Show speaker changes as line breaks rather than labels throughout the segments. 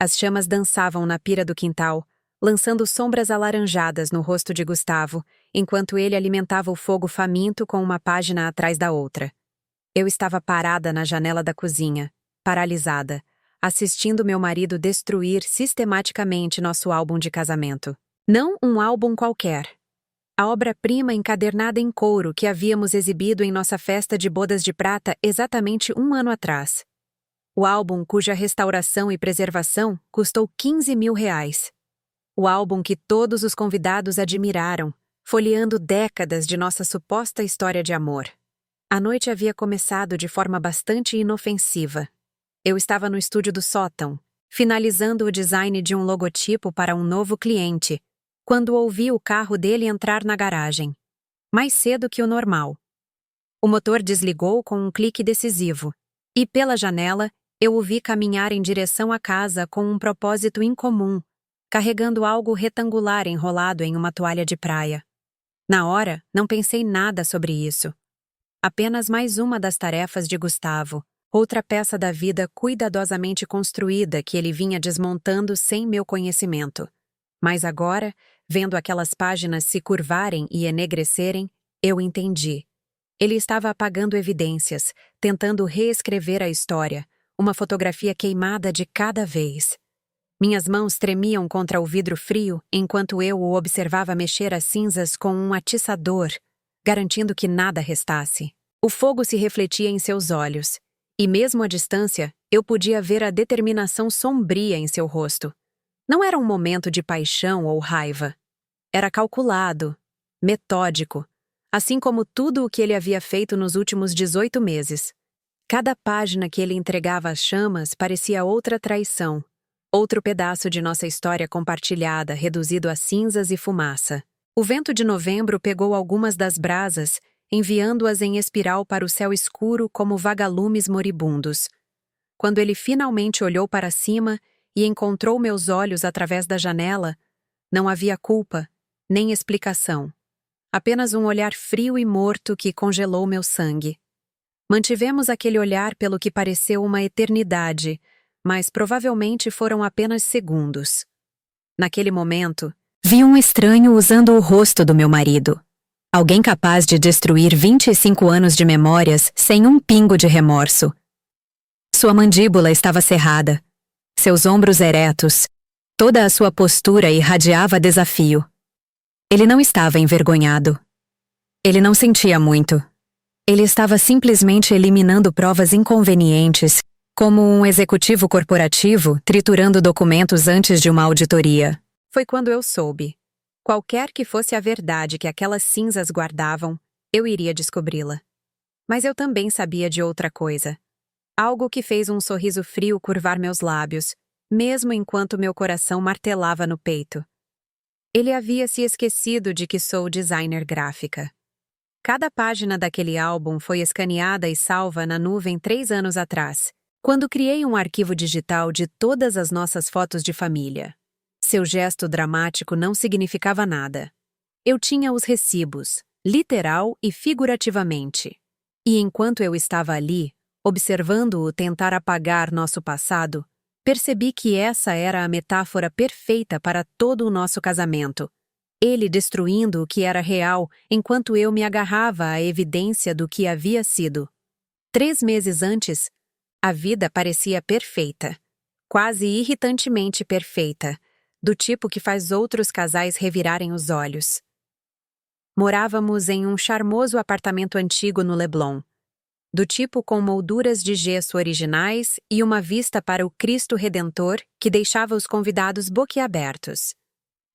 As chamas dançavam na pira do quintal, lançando sombras alaranjadas no rosto de Gustavo, enquanto ele alimentava o fogo faminto com uma página atrás da outra. Eu estava parada na janela da cozinha, paralisada, assistindo meu marido destruir sistematicamente nosso álbum de casamento. Não um álbum qualquer. A obra-prima encadernada em couro que havíamos exibido em nossa festa de bodas de prata exatamente 1 ano atrás. O álbum cuja restauração e preservação custou R$ 15.000. O álbum que todos os convidados admiraram, folheando décadas de nossa suposta história de amor. A noite havia começado de forma bastante inofensiva. Eu estava no estúdio do sótão, finalizando o design de um logotipo para um novo cliente, quando ouvi o carro dele entrar na garagem. Mais cedo que o normal. O motor desligou com um clique decisivo, e pela janela eu o vi caminhar em direção à casa com um propósito incomum, carregando algo retangular enrolado em uma toalha de praia. Na hora, não pensei nada sobre isso. Apenas mais uma das tarefas de Gustavo, outra peça da vida cuidadosamente construída que ele vinha desmontando sem meu conhecimento. Mas agora, vendo aquelas páginas se curvarem e enegrecerem, eu entendi. Ele estava apagando evidências, tentando reescrever a história, uma fotografia queimada de cada vez. Minhas mãos tremiam contra o vidro frio enquanto eu o observava mexer as cinzas com um atiçador, garantindo que nada restasse. O fogo se refletia em seus olhos, e mesmo à distância, eu podia ver a determinação sombria em seu rosto. Não era um momento de paixão ou raiva. Era calculado, metódico, assim como tudo o que ele havia feito nos últimos 18 meses. Cada página que ele entregava às chamas parecia outra traição, outro pedaço de nossa história compartilhada, reduzido a cinzas e fumaça. O vento de novembro pegou algumas das brasas, enviando-as em espiral para o céu escuro como vagalumes moribundos. Quando ele finalmente olhou para cima e encontrou meus olhos através da janela, não havia culpa, nem explicação. Apenas um olhar frio e morto que congelou meu sangue. Mantivemos aquele olhar pelo que pareceu uma eternidade, mas provavelmente foram apenas segundos. Naquele momento, vi um estranho usando o rosto do meu marido. Alguém capaz de destruir 25 anos de memórias sem um pingo de remorso. Sua mandíbula estava cerrada, seus ombros eretos, toda a sua postura irradiava desafio. Ele não estava envergonhado. Ele não sentia muito. Ele estava simplesmente eliminando provas inconvenientes, como um executivo corporativo triturando documentos antes de uma auditoria. Foi quando eu soube. Qualquer que fosse a verdade que aquelas cinzas guardavam, eu iria descobri-la. Mas eu também sabia de outra coisa. Algo que fez um sorriso frio curvar meus lábios, mesmo enquanto meu coração martelava no peito. Ele havia se esquecido de que sou designer gráfica. Cada página daquele álbum foi escaneada e salva na nuvem 3 anos atrás, quando criei um arquivo digital de todas as nossas fotos de família. Seu gesto dramático não significava nada. Eu tinha os recibos, literal e figurativamente. E enquanto eu estava ali, observando-o tentar apagar nosso passado, percebi que essa era a metáfora perfeita para todo o nosso casamento. Ele destruindo o que era real, enquanto eu me agarrava à evidência do que havia sido. 3 meses antes, a vida parecia perfeita. Quase irritantemente perfeita, do tipo que faz outros casais revirarem os olhos. Morávamos em um charmoso apartamento antigo no Leblon, do tipo com molduras de gesso originais e uma vista para o Cristo Redentor que deixava os convidados boquiabertos.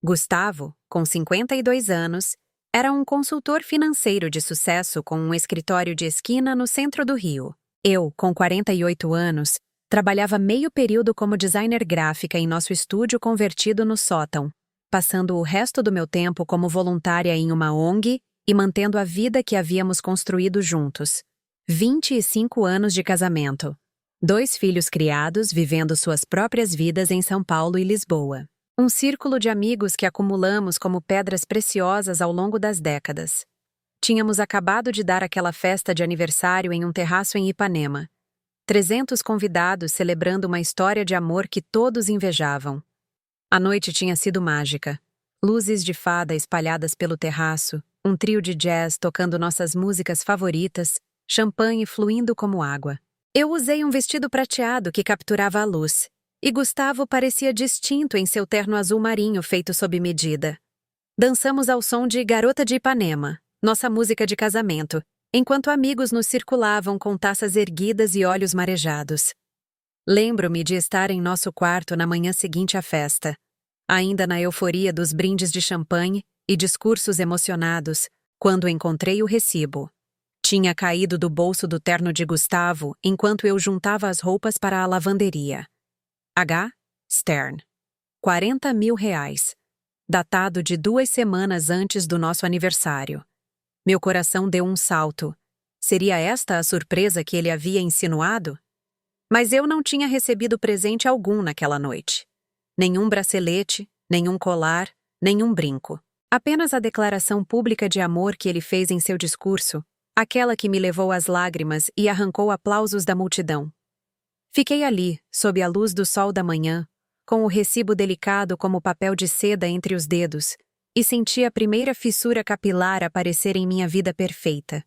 Gustavo, com 52 anos, era um consultor financeiro de sucesso com um escritório de esquina no centro do Rio. Eu, com 48 anos, trabalhava meio período como designer gráfica em nosso estúdio convertido no sótão, passando o resto do meu tempo como voluntária em uma ONG e mantendo a vida que havíamos construído juntos. 25 anos de casamento. 2 filhos criados vivendo suas próprias vidas em São Paulo e Lisboa. Um círculo de amigos que acumulamos como pedras preciosas ao longo das décadas. Tínhamos acabado de dar aquela festa de aniversário em um terraço em Ipanema. 300 convidados celebrando uma história de amor que todos invejavam. A noite tinha sido mágica. Luzes de fada espalhadas pelo terraço, um trio de jazz tocando nossas músicas favoritas, champanhe fluindo como água. Eu usei um vestido prateado que capturava a luz, e Gustavo parecia distinto em seu terno azul marinho feito sob medida. Dançamos ao som de Garota de Ipanema, nossa música de casamento, enquanto amigos nos circulavam com taças erguidas e olhos marejados. Lembro-me de estar em nosso quarto na manhã seguinte à festa, ainda na euforia dos brindes de champanhe e discursos emocionados, quando encontrei o recibo. Tinha caído do bolso do terno de Gustavo enquanto eu juntava as roupas para a lavanderia. H. Stern. R$ 40.000. Datado de 2 semanas antes do nosso aniversário. Meu coração deu um salto. Seria esta a surpresa que ele havia insinuado? Mas eu não tinha recebido presente algum naquela noite. Nenhum bracelete, nenhum colar, nenhum brinco. Apenas a declaração pública de amor que ele fez em seu discurso, aquela que me levou às lágrimas e arrancou aplausos da multidão. Fiquei ali, sob a luz do sol da manhã, com o recibo delicado como papel de seda entre os dedos, e senti a primeira fissura capilar aparecer em minha vida perfeita.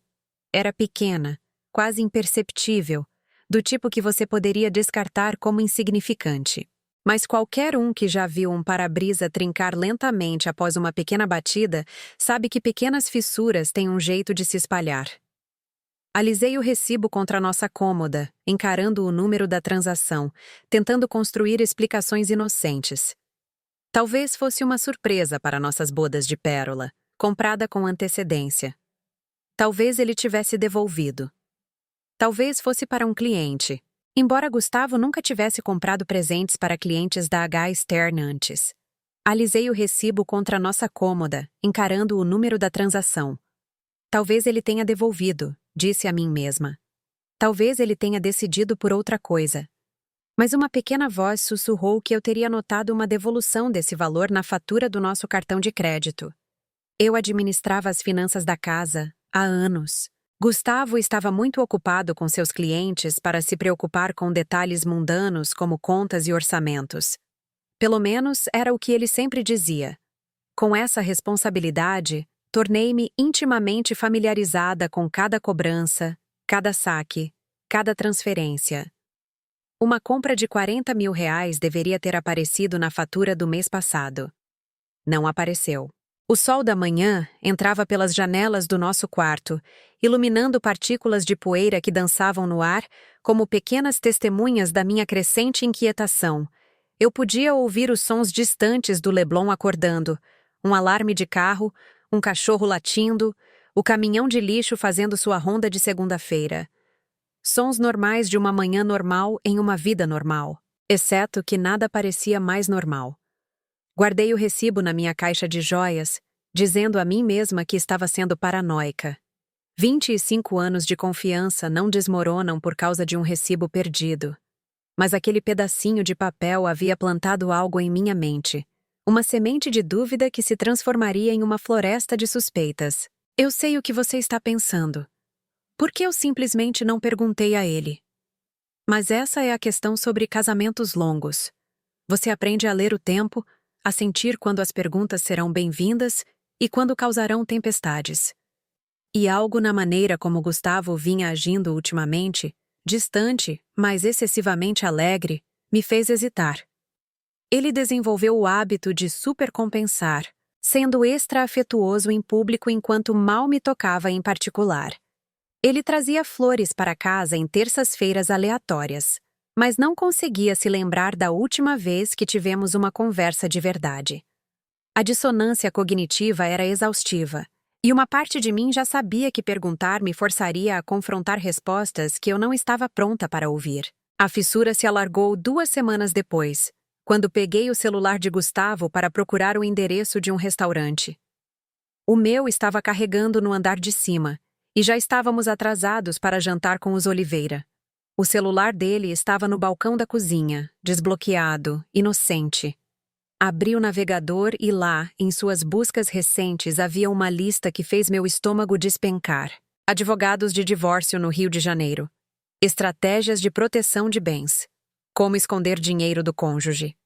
Era pequena, quase imperceptível, do tipo que você poderia descartar como insignificante. Mas qualquer um que já viu um para-brisa trincar lentamente após uma pequena batida sabe que pequenas fissuras têm um jeito de se espalhar. Alisei o recibo contra a nossa cômoda, encarando o número da transação, tentando construir explicações inocentes. Talvez fosse uma surpresa para nossas bodas de pérola, comprada com antecedência. Talvez ele tivesse devolvido. Talvez fosse para um cliente, embora Gustavo nunca tivesse comprado presentes para clientes da H. Stern antes. Alisei o recibo contra a nossa cômoda, encarando o número da transação. Talvez ele tenha devolvido, disse a mim mesma. Talvez ele tenha decidido por outra coisa. Mas uma pequena voz sussurrou que eu teria notado uma devolução desse valor na fatura do nosso cartão de crédito. Eu administrava as finanças da casa há anos. Gustavo estava muito ocupado com seus clientes para se preocupar com detalhes mundanos como contas e orçamentos. Pelo menos era o que ele sempre dizia. Com essa responsabilidade, tornei-me intimamente familiarizada com cada cobrança, cada saque, cada transferência. Uma compra de R$ 40.000 deveria ter aparecido na fatura do mês passado. Não apareceu. O sol da manhã entrava pelas janelas do nosso quarto, iluminando partículas de poeira que dançavam no ar como pequenas testemunhas da minha crescente inquietação. Eu podia ouvir os sons distantes do Leblon acordando, um alarme de carro, um cachorro latindo, o caminhão de lixo fazendo sua ronda de segunda-feira. Sons normais de uma manhã normal em uma vida normal, exceto que nada parecia mais normal. Guardei o recibo na minha caixa de joias, dizendo a mim mesma que estava sendo paranoica. 25 anos de confiança não desmoronam por causa de um recibo perdido. Mas aquele pedacinho de papel havia plantado algo em minha mente. Uma semente de dúvida que se transformaria em uma floresta de suspeitas. Eu sei o que você está pensando. Por que eu simplesmente não perguntei a ele? Mas essa é a questão sobre casamentos longos. Você aprende a ler o tempo, a sentir quando as perguntas serão bem-vindas e quando causarão tempestades. E algo na maneira como Gustavo vinha agindo ultimamente, distante, mas excessivamente alegre, me fez hesitar. Ele desenvolveu o hábito de supercompensar, sendo extra-afetuoso em público enquanto mal me tocava em particular. Ele trazia flores para casa em terças-feiras aleatórias, mas não conseguia se lembrar da última vez que tivemos uma conversa de verdade. A dissonância cognitiva era exaustiva, e uma parte de mim já sabia que perguntar me forçaria a confrontar respostas que eu não estava pronta para ouvir. A fissura se alargou 2 semanas depois, quando peguei o celular de Gustavo para procurar o endereço de um restaurante. O meu estava carregando no andar de cima, e já estávamos atrasados para jantar com os Oliveira. O celular dele estava no balcão da cozinha, desbloqueado, inocente. Abri o navegador e lá, em suas buscas recentes, havia uma lista que fez meu estômago despencar. Advogados de divórcio no Rio de Janeiro. Estratégias de proteção de bens. Como esconder dinheiro do cônjuge.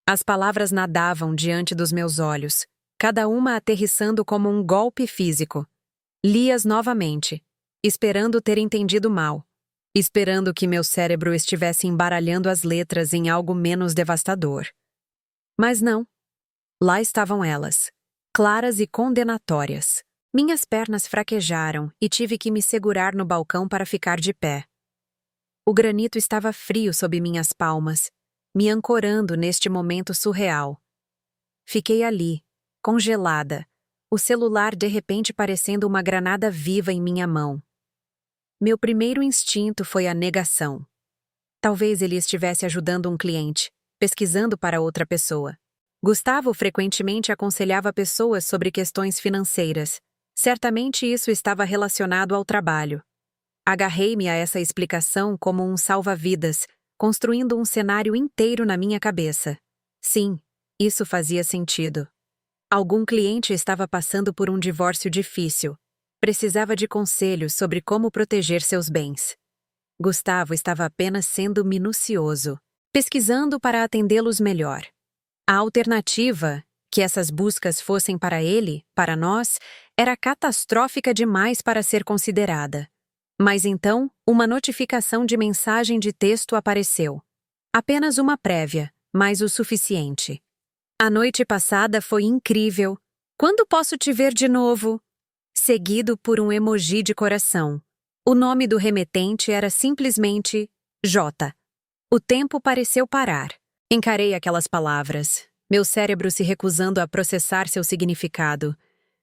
As palavras nadavam diante dos meus olhos, cada uma aterrissando como um golpe físico. Li-as novamente, esperando ter entendido mal, esperando que meu cérebro estivesse embaralhando as letras em algo menos devastador. Mas não. Lá estavam elas, claras e condenatórias. Minhas pernas fraquejaram e tive que me segurar no balcão para ficar de pé. O granito estava frio sob minhas palmas, me ancorando neste momento surreal. Fiquei ali, congelada, o celular de repente parecendo uma granada viva em minha mão. Meu primeiro instinto foi a negação. Talvez ele estivesse ajudando um cliente, pesquisando para outra pessoa. Gustavo frequentemente aconselhava pessoas sobre questões financeiras. Certamente isso estava relacionado ao trabalho. Agarrei-me a essa explicação como um salva-vidas, construindo um cenário inteiro na minha cabeça. Sim, isso fazia sentido. Algum cliente estava passando por um divórcio difícil. Precisava de conselhos sobre como proteger seus bens. Gustavo estava apenas sendo minucioso, pesquisando para atendê-los melhor. A alternativa, que essas buscas fossem para ele, para nós, era catastrófica demais para ser considerada. Mas então, uma notificação de mensagem de texto apareceu. Apenas uma prévia, mas o suficiente. A noite passada foi incrível. Quando posso te ver de novo? Seguido por um emoji de coração. O nome do remetente era simplesmente J. O tempo pareceu parar. Encarei aquelas palavras, meu cérebro se recusando a processar seu significado,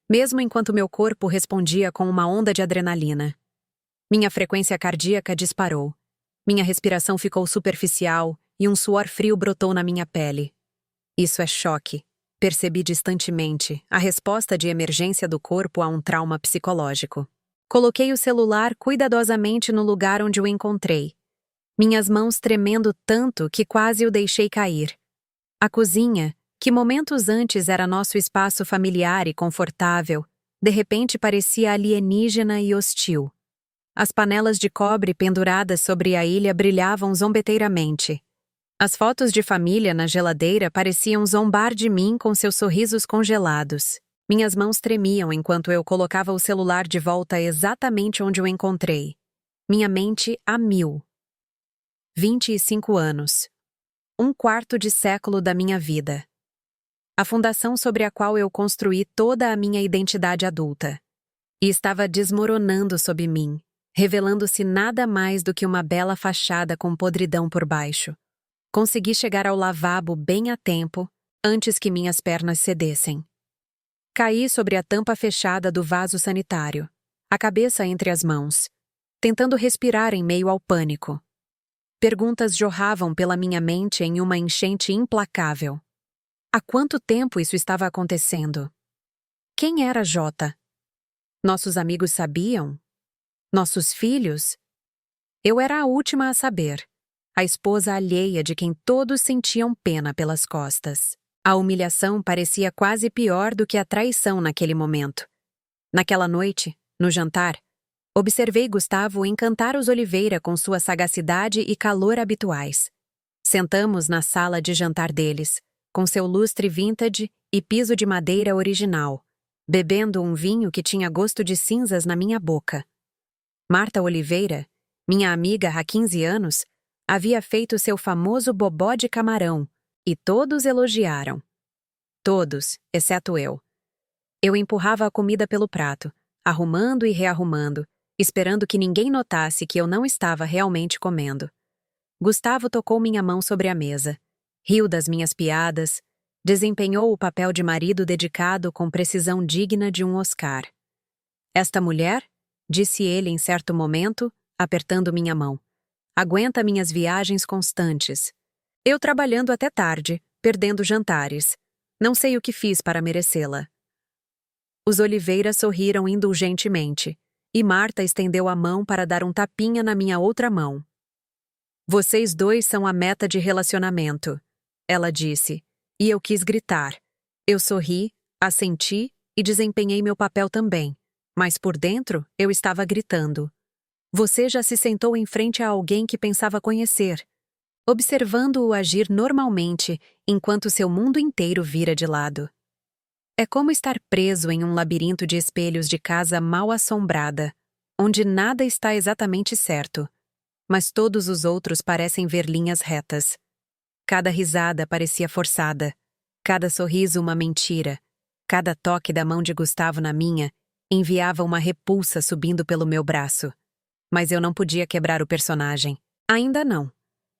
mesmo enquanto meu corpo respondia com uma onda de adrenalina. Minha frequência cardíaca disparou. Minha respiração ficou superficial e um suor frio brotou na minha pele. Isso é choque. Percebi distantemente a resposta de emergência do corpo a um trauma psicológico. Coloquei o celular cuidadosamente no lugar onde o encontrei. Minhas mãos tremendo tanto que quase o deixei cair. A cozinha, que momentos antes era nosso espaço familiar e confortável, de repente parecia alienígena e hostil. As panelas de cobre penduradas sobre a ilha brilhavam zombeteiramente. As fotos de família na geladeira pareciam zombar de mim com seus sorrisos congelados. Minhas mãos tremiam enquanto eu colocava o celular de volta exatamente onde o encontrei. Minha mente a mil. 25 anos. Um quarto de século da minha vida. A fundação sobre a qual eu construí toda a minha identidade adulta. E estava desmoronando sob mim, revelando-se nada mais do que uma bela fachada com podridão por baixo. Consegui chegar ao lavabo bem a tempo, antes que minhas pernas cedessem. Caí sobre a tampa fechada do vaso sanitário, a cabeça entre as mãos, tentando respirar em meio ao pânico. Perguntas jorravam pela minha mente em uma enchente implacável. Há quanto tempo isso estava acontecendo? Quem era Jota? Nossos amigos sabiam? Nossos filhos? Eu era a última a saber, a esposa alheia de quem todos sentiam pena pelas costas. A humilhação parecia quase pior do que a traição naquele momento. Naquela noite, no jantar, observei Gustavo encantar os Oliveira com sua sagacidade e calor habituais. Sentamos na sala de jantar deles, com seu lustre vintage e piso de madeira original, bebendo um vinho que tinha gosto de cinzas na minha boca. Marta Oliveira, minha amiga há 15 anos, havia feito seu famoso bobó de camarão, e todos elogiaram. Todos, exceto eu. Eu empurrava a comida pelo prato, arrumando e rearrumando, esperando que ninguém notasse que eu não estava realmente comendo. Gustavo tocou minha mão sobre a mesa, riu das minhas piadas, desempenhou o papel de marido dedicado com precisão digna de um Oscar. Esta mulher, disse ele em certo momento, apertando minha mão, aguenta minhas viagens constantes. Eu trabalhando até tarde, perdendo jantares. Não sei o que fiz para merecê-la. Os Oliveira sorriram indulgentemente, e Marta estendeu a mão para dar um tapinha na minha outra mão. Vocês dois são a meta de relacionamento, ela disse, e eu quis gritar. Eu sorri, assenti e desempenhei meu papel também, mas por dentro eu estava gritando. Você já se sentou em frente a alguém que pensava conhecer, observando-o agir normalmente enquanto seu mundo inteiro vira de lado. É como estar preso em um labirinto de espelhos de casa mal assombrada, onde nada está exatamente certo, mas todos os outros parecem ver linhas retas. Cada risada parecia forçada, cada sorriso uma mentira, cada toque da mão de Gustavo na minha enviava uma repulsa subindo pelo meu braço. Mas eu não podia quebrar o personagem. Ainda não.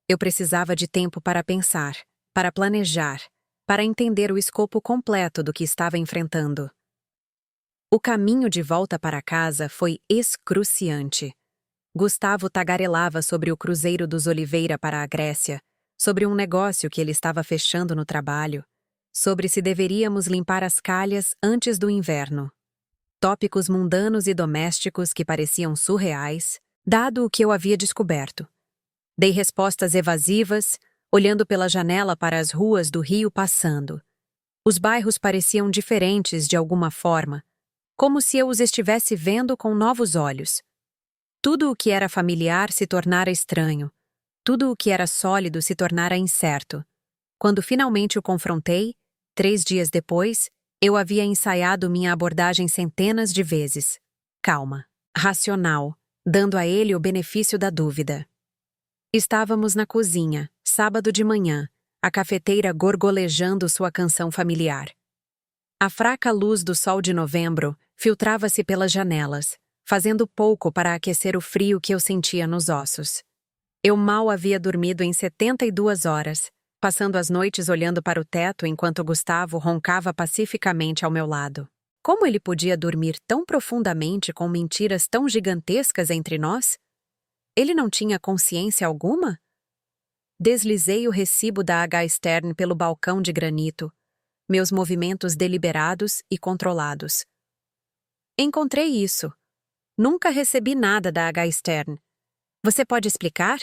Eu precisava de tempo para pensar, para planejar, para entender o escopo completo do que estava enfrentando. O caminho de volta para casa foi excruciante. Gustavo tagarelava sobre o cruzeiro dos Oliveira para a Grécia, sobre um negócio que ele estava fechando no trabalho, sobre se deveríamos limpar as calhas antes do inverno. Tópicos mundanos e domésticos que pareciam surreais, dado o que eu havia descoberto. Dei respostas evasivas, olhando pela janela para as ruas do Rio passando. Os bairros pareciam diferentes de alguma forma, como se eu os estivesse vendo com novos olhos. Tudo o que era familiar se tornara estranho. Tudo o que era sólido se tornara incerto. Quando finalmente o confrontei, 3 dias depois, eu havia ensaiado minha abordagem centenas de vezes. Calma, racional, dando a ele o benefício da dúvida. Estávamos na cozinha, sábado de manhã, a cafeteira gorgolejando sua canção familiar. A fraca luz do sol de novembro filtrava-se pelas janelas, fazendo pouco para aquecer o frio que eu sentia nos ossos. Eu mal havia dormido em 72 horas, passando as noites olhando para o teto enquanto Gustavo roncava pacificamente ao meu lado. Como ele podia dormir tão profundamente com mentiras tão gigantescas entre nós? Ele não tinha consciência alguma? Deslizei o recibo da H. Stern pelo balcão de granito, meus movimentos deliberados e controlados. Encontrei isso. Nunca recebi nada da H. Stern. Você pode explicar?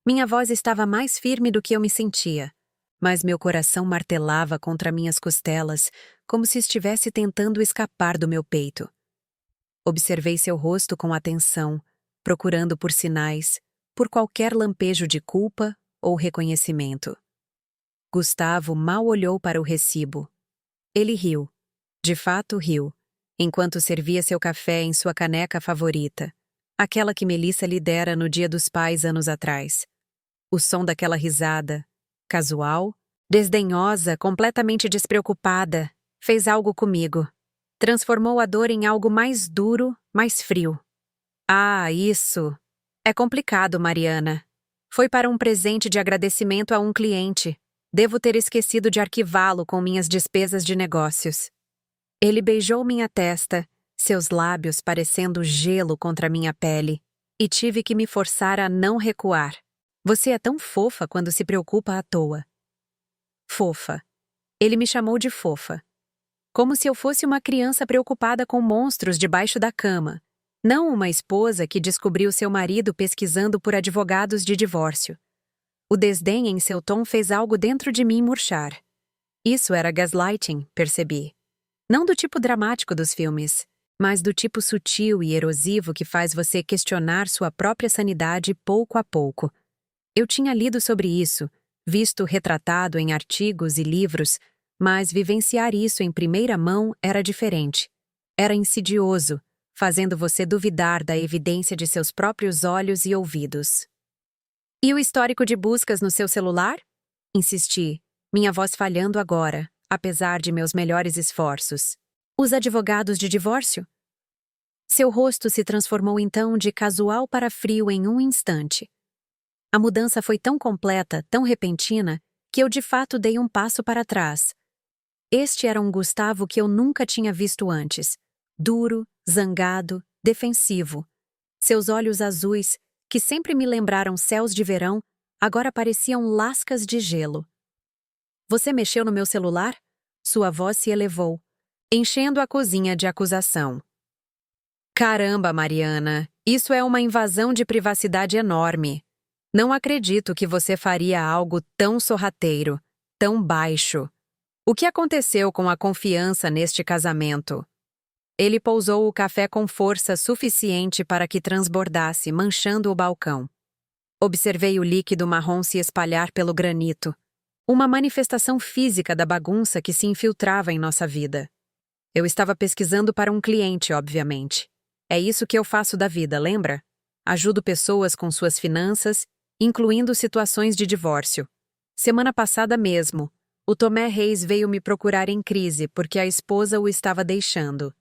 Minha voz estava mais firme do que eu me sentia, mas meu coração martelava contra minhas costelas, como se estivesse tentando escapar do meu peito. Observei seu rosto com atenção, procurando por sinais, por qualquer lampejo de culpa ou reconhecimento. Gustavo mal olhou para o recibo. Ele riu. De fato, riu, enquanto servia seu café em sua caneca favorita, aquela que Melissa lhe dera no Dia dos Pais anos atrás. O som daquela risada, casual, desdenhosa, completamente despreocupada, fez algo comigo. Transformou a dor em algo mais duro, mais frio. Ah, isso. É complicado, Mariana. Foi para um presente de agradecimento a um cliente. Devo ter esquecido de arquivá-lo com minhas despesas de negócios. Ele beijou minha testa, seus lábios parecendo gelo contra minha pele, e tive que me forçar a não recuar. Você é tão fofa quando se preocupa à toa. Fofa. Ele me chamou de fofa. Como se eu fosse uma criança preocupada com monstros debaixo da cama, não uma esposa que descobriu seu marido pesquisando por advogados de divórcio. O desdém em seu tom fez algo dentro de mim murchar. Isso era gaslighting, percebi. Não do tipo dramático dos filmes, mas do tipo sutil e erosivo que faz você questionar sua própria sanidade pouco a pouco. Eu tinha lido sobre isso, visto retratado em artigos e livros, mas vivenciar isso em primeira mão era diferente. Era insidioso, fazendo você duvidar da evidência de seus próprios olhos e ouvidos. E o histórico de buscas no seu celular? Insisti, minha voz falhando agora, apesar de meus melhores esforços. Os advogados de divórcio? Seu rosto se transformou então de casual para frio em um instante. A mudança foi tão completa, tão repentina, que eu de fato dei um passo para trás. Este era um Gustavo que eu nunca tinha visto antes. Duro, zangado, defensivo. Seus olhos azuis, que sempre me lembraram céus de verão, agora pareciam lascas de gelo. Você mexeu no meu celular? Sua voz se elevou, enchendo a cozinha de acusação. Caramba, Mariana, isso é uma invasão de privacidade enorme. Não acredito que você faria algo tão sorrateiro, tão baixo. O que aconteceu com a confiança neste casamento? Ele pousou o café com força suficiente para que transbordasse, manchando o balcão. Observei o líquido marrom se espalhar pelo granito, uma manifestação física da bagunça que se infiltrava em nossa vida. Eu estava pesquisando para um cliente, obviamente. É isso que eu faço da vida, lembra? Ajudo pessoas com suas finanças, incluindo situações de divórcio. Semana passada mesmo, o Tomé Reis veio me procurar em crise porque a esposa o estava deixando.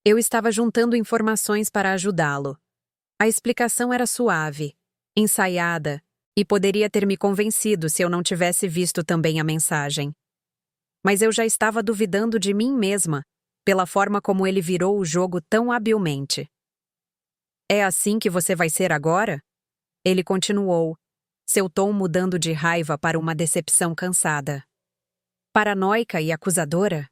Eu estava juntando informações para ajudá-lo. A explicação era suave, ensaiada, e poderia ter me convencido se eu não tivesse visto também a mensagem. Mas eu já estava duvidando de mim mesma, pela forma como ele virou o jogo tão habilmente. É assim que você vai ser agora? Ele continuou, seu tom mudando de raiva para uma decepção cansada. Paranoica e acusadora?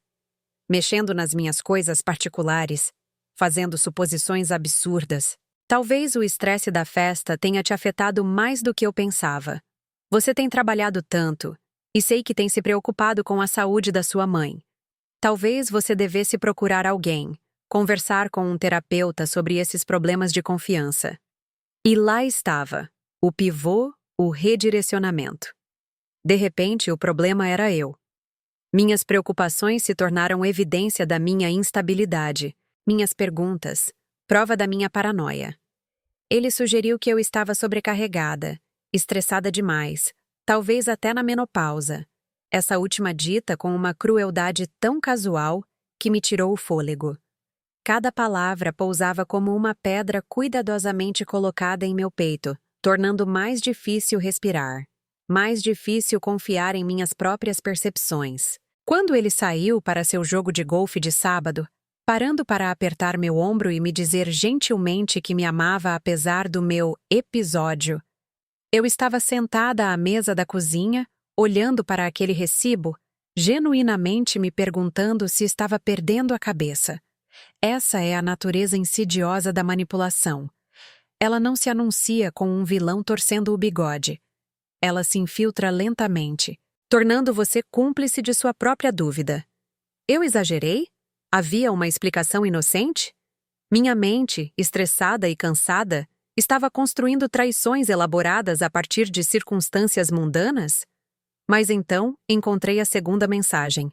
Mexendo nas minhas coisas particulares, fazendo suposições absurdas. Talvez o estresse da festa tenha te afetado mais do que eu pensava. Você tem trabalhado tanto, e sei que tem se preocupado com a saúde da sua mãe. Talvez você devesse procurar alguém, conversar com um terapeuta sobre esses problemas de confiança. E lá estava, o pivô, o redirecionamento. De repente, o problema era eu. Minhas preocupações se tornaram evidência da minha instabilidade, minhas perguntas, prova da minha paranoia. Ele sugeriu que eu estava sobrecarregada, estressada demais, talvez até na menopausa. Essa última dita com uma crueldade tão casual que me tirou o fôlego. Cada palavra pousava como uma pedra cuidadosamente colocada em meu peito, tornando mais difícil respirar, mais difícil confiar em minhas próprias percepções. Quando ele saiu para seu jogo de golfe de sábado, parando para apertar meu ombro e me dizer gentilmente que me amava apesar do meu episódio, eu estava sentada à mesa da cozinha, olhando para aquele recibo, genuinamente me perguntando se estava perdendo a cabeça. Essa é a natureza insidiosa da manipulação. Ela não se anuncia com um vilão torcendo o bigode. Ela se infiltra lentamente, tornando você cúmplice de sua própria dúvida. Eu exagerei? Havia uma explicação inocente? Minha mente, estressada e cansada, estava construindo traições elaboradas a partir de circunstâncias mundanas? Mas então encontrei a segunda mensagem.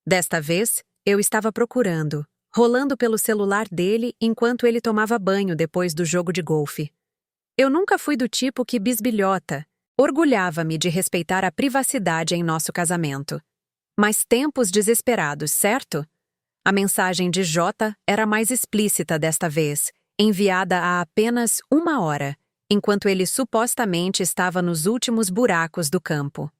Desta vez, eu estava procurando, rolando pelo celular dele enquanto ele tomava banho depois do jogo de golfe. Eu nunca fui do tipo que bisbilhota. Orgulhava-me de respeitar a privacidade em nosso casamento. Mas tempos desesperados, certo? A mensagem de J era mais explícita desta vez, enviada há apenas 1 hora, enquanto ele supostamente estava nos últimos buracos do campo.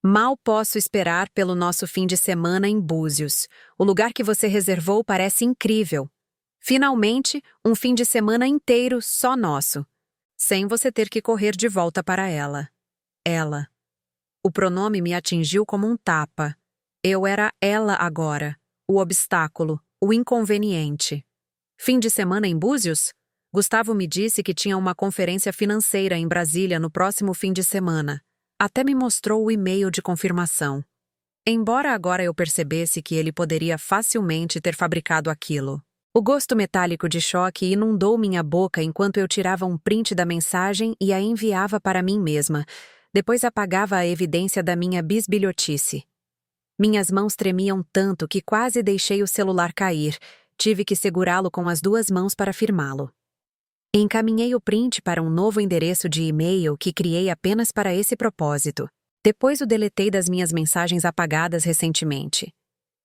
Mal posso esperar pelo nosso fim de semana em Búzios. O lugar que você reservou parece incrível. Finalmente, um fim de semana inteiro só nosso. Sem você ter que correr de volta para ela. Ela. O pronome me atingiu como um tapa. Eu era ela agora, o obstáculo, o inconveniente. Fim de semana em Búzios? Gustavo me disse que tinha uma conferência financeira em Brasília no próximo fim de semana. Até me mostrou o e-mail de confirmação. Embora agora eu percebesse que ele poderia facilmente ter fabricado aquilo. O gosto metálico de choque inundou minha boca enquanto eu tirava um print da mensagem e a enviava para mim mesma. Depois apagava a evidência da minha bisbilhotice. Minhas mãos tremiam tanto que quase deixei o celular cair. Tive que segurá-lo com as 2 mãos para firmá-lo. Encaminhei o print para um novo endereço de e-mail que criei apenas para esse propósito. Depois o deletei das minhas mensagens apagadas recentemente.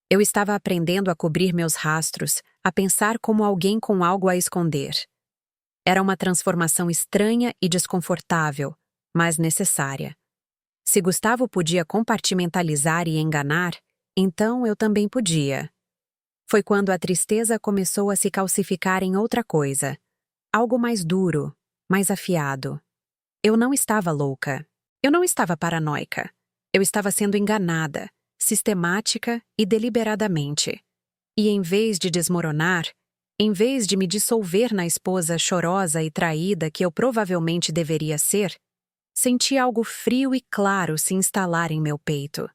Eu estava aprendendo a cobrir meus rastros, a pensar como alguém com algo a esconder. Era uma transformação estranha e desconfortável, mas necessária. Se Gustavo podia compartimentalizar e enganar, então eu também podia. Foi quando a tristeza começou a se calcificar em outra coisa. Algo mais duro, mais afiado. Eu não estava louca. Eu não estava paranoica. Eu estava sendo enganada, sistemática e deliberadamente. E em vez de desmoronar, em vez de me dissolver na esposa chorosa e traída que eu provavelmente deveria ser, senti algo frio e claro se instalar em meu peito.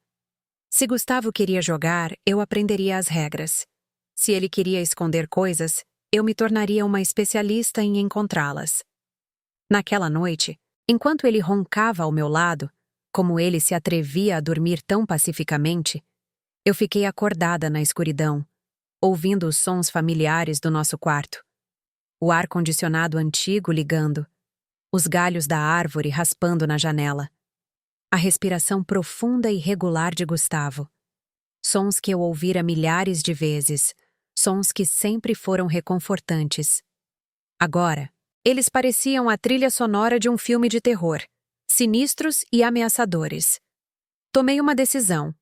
Se Gustavo queria jogar, eu aprenderia as regras. Se ele queria esconder coisas, eu me tornaria uma especialista em encontrá-las. Naquela noite, enquanto ele roncava ao meu lado, como ele se atrevia a dormir tão pacificamente, eu fiquei acordada na escuridão, ouvindo os sons familiares do nosso quarto. O ar-condicionado antigo ligando, os galhos da árvore raspando na janela, a respiração profunda e regular de Gustavo. Sons que eu ouvira milhares de vezes, sons que sempre foram reconfortantes. Agora, eles pareciam a trilha sonora de um filme de terror, sinistros e ameaçadores. Tomei uma decisão.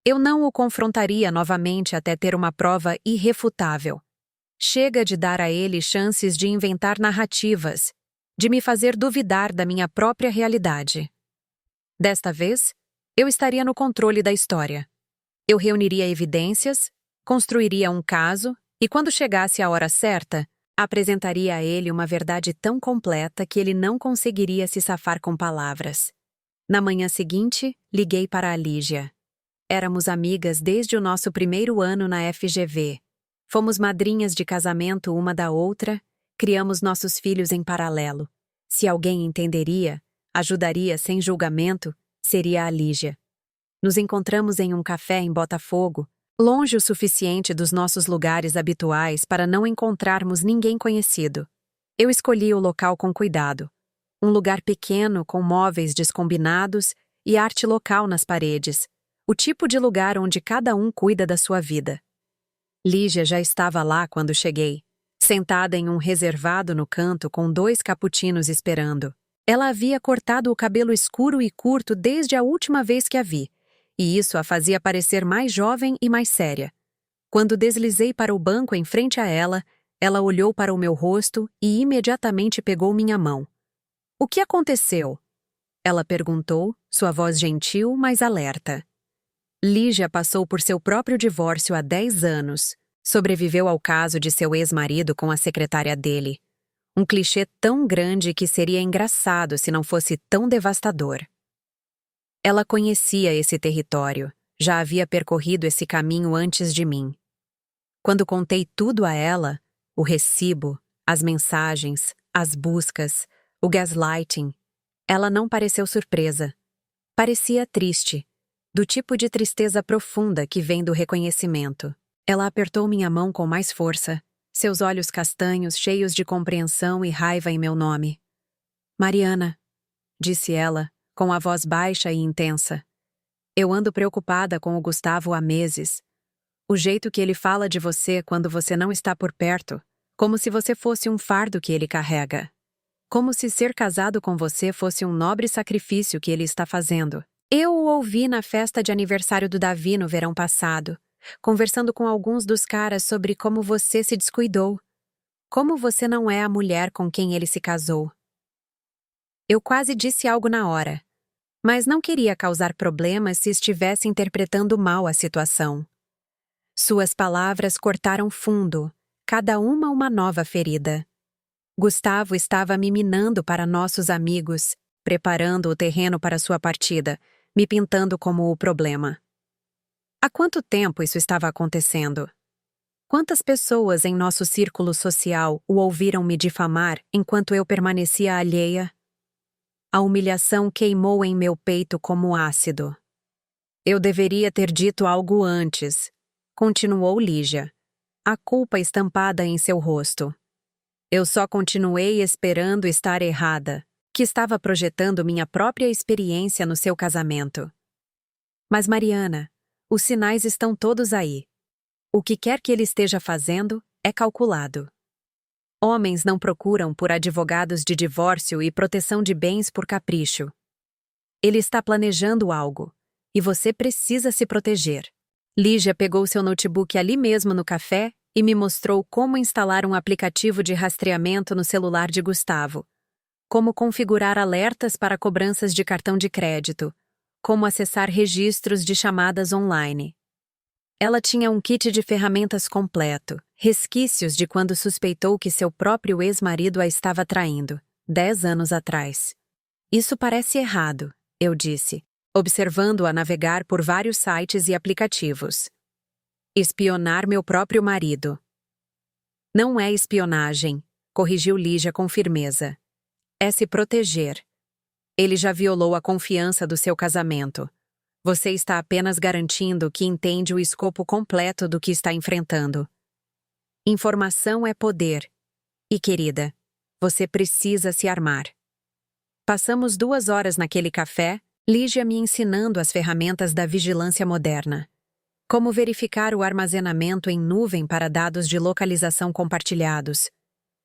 Eu não o confrontaria novamente até ter uma prova irrefutável. Chega de dar a ele chances de inventar narrativas, de me fazer duvidar da minha própria realidade. Desta vez, eu estaria no controle da história. Eu reuniria evidências, construiria um caso e, quando chegasse a hora certa, apresentaria a ele uma verdade tão completa que ele não conseguiria se safar com palavras. Na manhã seguinte, liguei para a Lígia. Éramos amigas desde o nosso primeiro ano na FGV. Fomos madrinhas de casamento uma da outra, criamos nossos filhos em paralelo. Se alguém entenderia, ajudaria sem julgamento, seria a Lígia. Nos encontramos em um café em Botafogo, longe o suficiente dos nossos lugares habituais para não encontrarmos ninguém conhecido. Eu escolhi o local com cuidado. Um lugar pequeno com móveis descombinados e arte local nas paredes, o tipo de lugar onde cada um cuida da sua vida. Lígia já estava lá quando cheguei, sentada em um reservado no canto com 2 cappuccinos esperando. Ela havia cortado o cabelo escuro e curto desde a última vez que a vi, e isso a fazia parecer mais jovem e mais séria. Quando deslizei para o banco em frente a ela, ela olhou para o meu rosto e imediatamente pegou minha mão. "O que aconteceu?" ela perguntou, sua voz gentil, mas alerta. Lígia passou por seu próprio divórcio há 10 anos. Sobreviveu ao caso de seu ex-marido com a secretária dele. Um clichê tão grande que seria engraçado se não fosse tão devastador. Ela conhecia esse território, já havia percorrido esse caminho antes de mim. Quando contei tudo a ela, o recibo, as mensagens, as buscas, o gaslighting, ela não pareceu surpresa. Parecia triste, do tipo de tristeza profunda que vem do reconhecimento. Ela apertou minha mão com mais força, seus olhos castanhos cheios de compreensão e raiva em meu nome. "Mariana", disse ela, com a voz baixa e intensa. "Eu ando preocupada com o Gustavo há meses. O jeito que ele fala de você quando você não está por perto, como se você fosse um fardo que ele carrega. Como se ser casado com você fosse um nobre sacrifício que ele está fazendo. Eu o ouvi na festa de aniversário do Davi no verão passado, conversando com alguns dos caras sobre como você se descuidou. Como você não é a mulher com quem ele se casou." Eu quase disse algo na hora, mas não queria causar problemas se estivesse interpretando mal a situação. Suas palavras cortaram fundo, cada uma nova ferida. Gustavo estava me minando para nossos amigos, preparando o terreno para sua partida, me pintando como o problema. Há quanto tempo isso estava acontecendo? Quantas pessoas em nosso círculo social o ouviram me difamar enquanto eu permanecia alheia? A humilhação queimou em meu peito como ácido. "Eu deveria ter dito algo antes", continuou Lígia, a culpa estampada em seu rosto. "Eu só continuei esperando estar errada, que estava projetando minha própria experiência no seu casamento. Mas Mariana, os sinais estão todos aí. O que quer que ele esteja fazendo é calculado. Homens não procuram por advogados de divórcio e proteção de bens por capricho. Ele está planejando algo, e você precisa se proteger." Lígia pegou seu notebook ali mesmo no café e me mostrou como instalar um aplicativo de rastreamento no celular de Gustavo, como configurar alertas para cobranças de cartão de crédito, como acessar registros de chamadas online. Ela tinha um kit de ferramentas completo, resquícios de quando suspeitou que seu próprio ex-marido a estava traindo, 10 anos atrás. "Isso parece errado", eu disse, observando-a navegar por vários sites e aplicativos. Espionar meu próprio marido. Não é espionagem, corrigiu Lígia com firmeza. É se proteger. Ele já violou a confiança do seu casamento. Você está apenas garantindo que entende o escopo completo do que está enfrentando. Informação é poder. E, querida, você precisa se armar. Passamos 2 horas naquele café, Lígia me ensinando as ferramentas da vigilância moderna. Como verificar o armazenamento em nuvem para dados de localização compartilhados.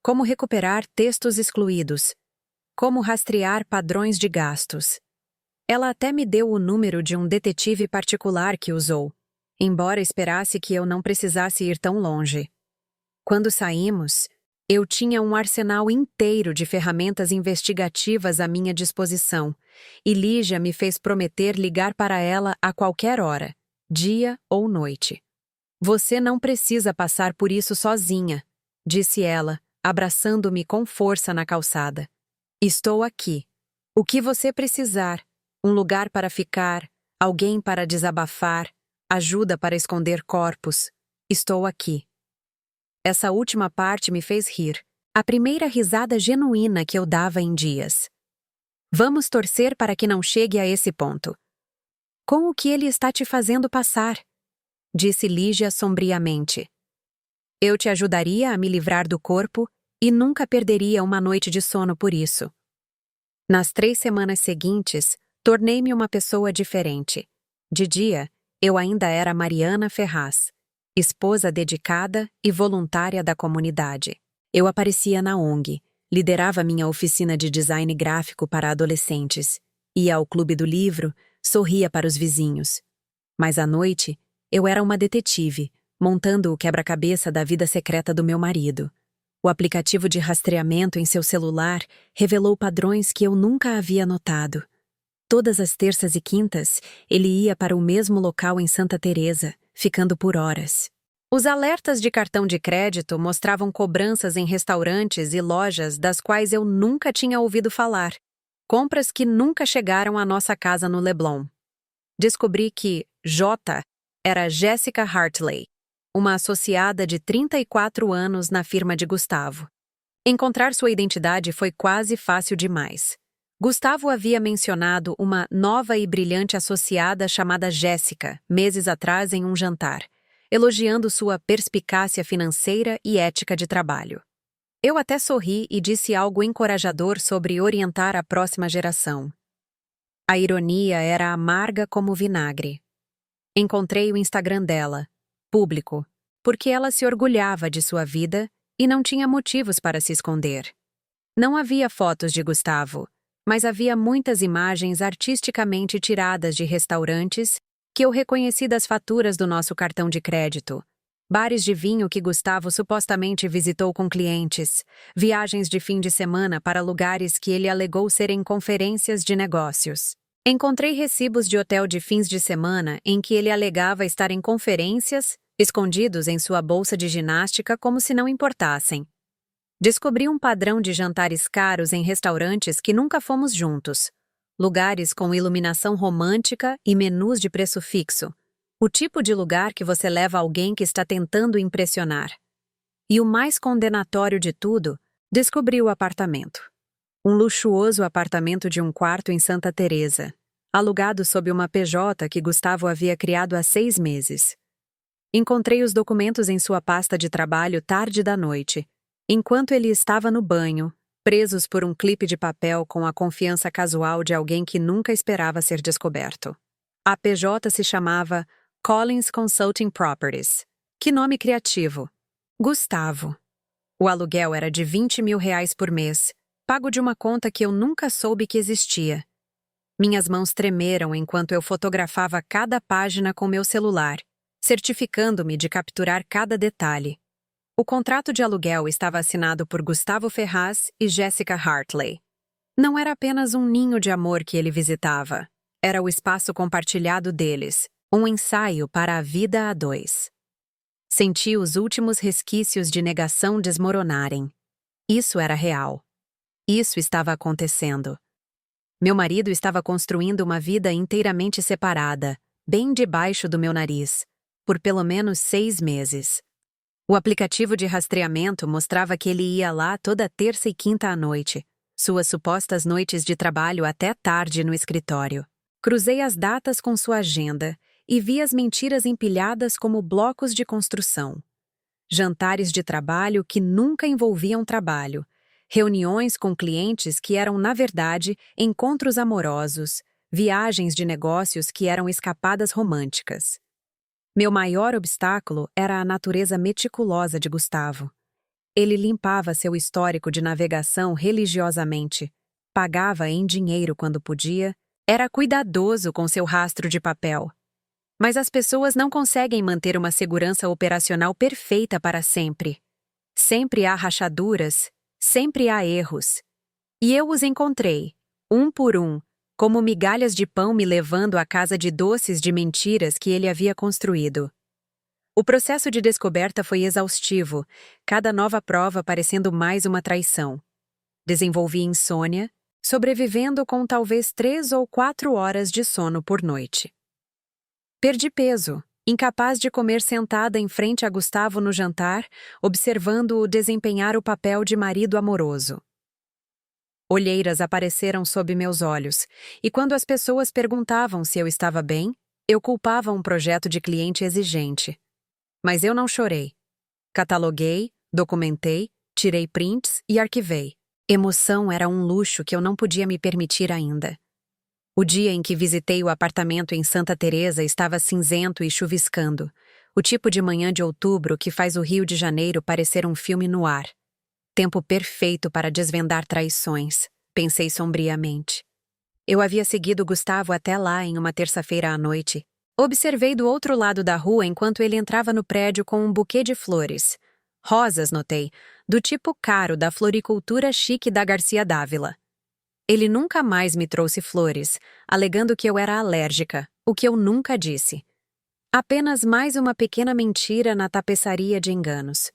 Como recuperar textos excluídos. Como rastrear padrões de gastos. Ela até me deu o número de um detetive particular que usou, embora esperasse que eu não precisasse ir tão longe. Quando saímos, eu tinha um arsenal inteiro de ferramentas investigativas à minha disposição, e Lígia me fez prometer ligar para ela a qualquer hora, dia ou noite. Você não precisa passar por isso sozinha, disse ela, abraçando-me com força na calçada. Estou aqui. O que você precisar, um lugar para ficar, alguém para desabafar, ajuda para esconder corpos, estou aqui. Essa última parte me fez rir, a primeira risada genuína que eu dava em dias. Vamos torcer para que não chegue a esse ponto. Com o que ele está te fazendo passar? Disse Lígia sombriamente. Eu te ajudaria a me livrar do corpo e nunca perderia uma noite de sono por isso. Nas 3 semanas seguintes, tornei-me uma pessoa diferente. De dia, eu ainda era Mariana Ferraz, esposa dedicada e voluntária da comunidade. Eu aparecia na ONG, liderava minha oficina de design gráfico para adolescentes, ia ao clube do livro, sorria para os vizinhos. Mas à noite, eu era uma detetive, montando o quebra-cabeça da vida secreta do meu marido. O aplicativo de rastreamento em seu celular revelou padrões que eu nunca havia notado. Todas as terças e quintas, ele ia para o mesmo local em Santa Teresa, ficando por horas. Os alertas de cartão de crédito mostravam cobranças em restaurantes e lojas das quais eu nunca tinha ouvido falar. Compras que nunca chegaram à nossa casa no Leblon. Descobri que J era Jessica Hartley, uma associada de 34 anos na firma de Gustavo. Encontrar sua identidade foi quase fácil demais. Gustavo havia mencionado uma nova e brilhante associada chamada Jéssica, meses atrás em um jantar, elogiando sua perspicácia financeira e ética de trabalho. Eu até sorri e disse algo encorajador sobre orientar a próxima geração. A ironia era amarga como vinagre. Encontrei o Instagram dela, público, porque ela se orgulhava de sua vida e não tinha motivos para se esconder. Não havia fotos de Gustavo, mas havia muitas imagens artisticamente tiradas de restaurantes que eu reconheci das faturas do nosso cartão de crédito, bares de vinho que Gustavo supostamente visitou com clientes, viagens de fim de semana para lugares que ele alegou serem conferências de negócios. Encontrei recibos de hotel de fins de semana em que ele alegava estar em conferências, escondidos em sua bolsa de ginástica como se não importassem. Descobri um padrão de jantares caros em restaurantes que nunca fomos juntos, lugares com iluminação romântica e menus de preço fixo, o tipo de lugar que você leva alguém que está tentando impressionar. E o mais condenatório de tudo, descobri o apartamento. Um luxuoso apartamento de 1 quarto em Santa Teresa, alugado sob uma PJ que Gustavo havia criado há 6 meses. Encontrei os documentos em sua pasta de trabalho tarde da noite, enquanto ele estava no banho, presos por um clipe de papel com a confiança casual de alguém que nunca esperava ser descoberto. A PJ se chamava Collins Consulting Properties. Que nome criativo! Gustavo. O aluguel era de R$ 20.000 por mês, pago de uma conta que eu nunca soube que existia. Minhas mãos tremeram enquanto eu fotografava cada página com meu celular, certificando-me de capturar cada detalhe. O contrato de aluguel estava assinado por Gustavo Ferraz e Jessica Hartley. Não era apenas um ninho de amor que ele visitava. Era o espaço compartilhado deles, um ensaio para a vida a 2. Senti os últimos resquícios de negação desmoronarem. Isso era real. Isso estava acontecendo. Meu marido estava construindo uma vida inteiramente separada, bem debaixo do meu nariz, por pelo menos 6 meses. O aplicativo de rastreamento mostrava que ele ia lá toda terça e quinta à noite, suas supostas noites de trabalho até tarde no escritório. Cruzei as datas com sua agenda e vi as mentiras empilhadas como blocos de construção. Jantares de trabalho que nunca envolviam trabalho, reuniões com clientes que eram, na verdade, encontros amorosos, viagens de negócios que eram escapadas românticas. Meu maior obstáculo era a natureza meticulosa de Gustavo. Ele limpava seu histórico de navegação religiosamente, pagava em dinheiro quando podia, era cuidadoso com seu rastro de papel. Mas as pessoas não conseguem manter uma segurança operacional perfeita para sempre. Sempre há rachaduras, sempre há erros. E eu os encontrei, um por um, como migalhas de pão me levando à casa de doces de mentiras que ele havia construído. O processo de descoberta foi exaustivo, cada nova prova parecendo mais uma traição. Desenvolvi insônia, sobrevivendo com talvez 3 ou 4 horas de sono por noite. Perdi peso, incapaz de comer sentada em frente a Gustavo no jantar, observando-o desempenhar o papel de marido amoroso. Olheiras apareceram sob meus olhos, e quando as pessoas perguntavam se eu estava bem, eu culpava um projeto de cliente exigente. Mas eu não chorei. Cataloguei, documentei, tirei prints e arquivei. Emoção era um luxo que eu não podia me permitir ainda. O dia em que visitei o apartamento em Santa Teresa estava cinzento e chuviscando, o tipo de manhã de outubro que faz o Rio de Janeiro parecer um filme no ar. Tempo perfeito para desvendar traições, pensei sombriamente. Eu havia seguido Gustavo até lá em uma terça-feira à noite. Observei do outro lado da rua enquanto ele entrava no prédio com um buquê de flores. Rosas, notei, do tipo caro da floricultura chique da Garcia Dávila. Ele nunca mais me trouxe flores, alegando que eu era alérgica, o que eu nunca disse. Apenas mais uma pequena mentira na tapeçaria de enganos.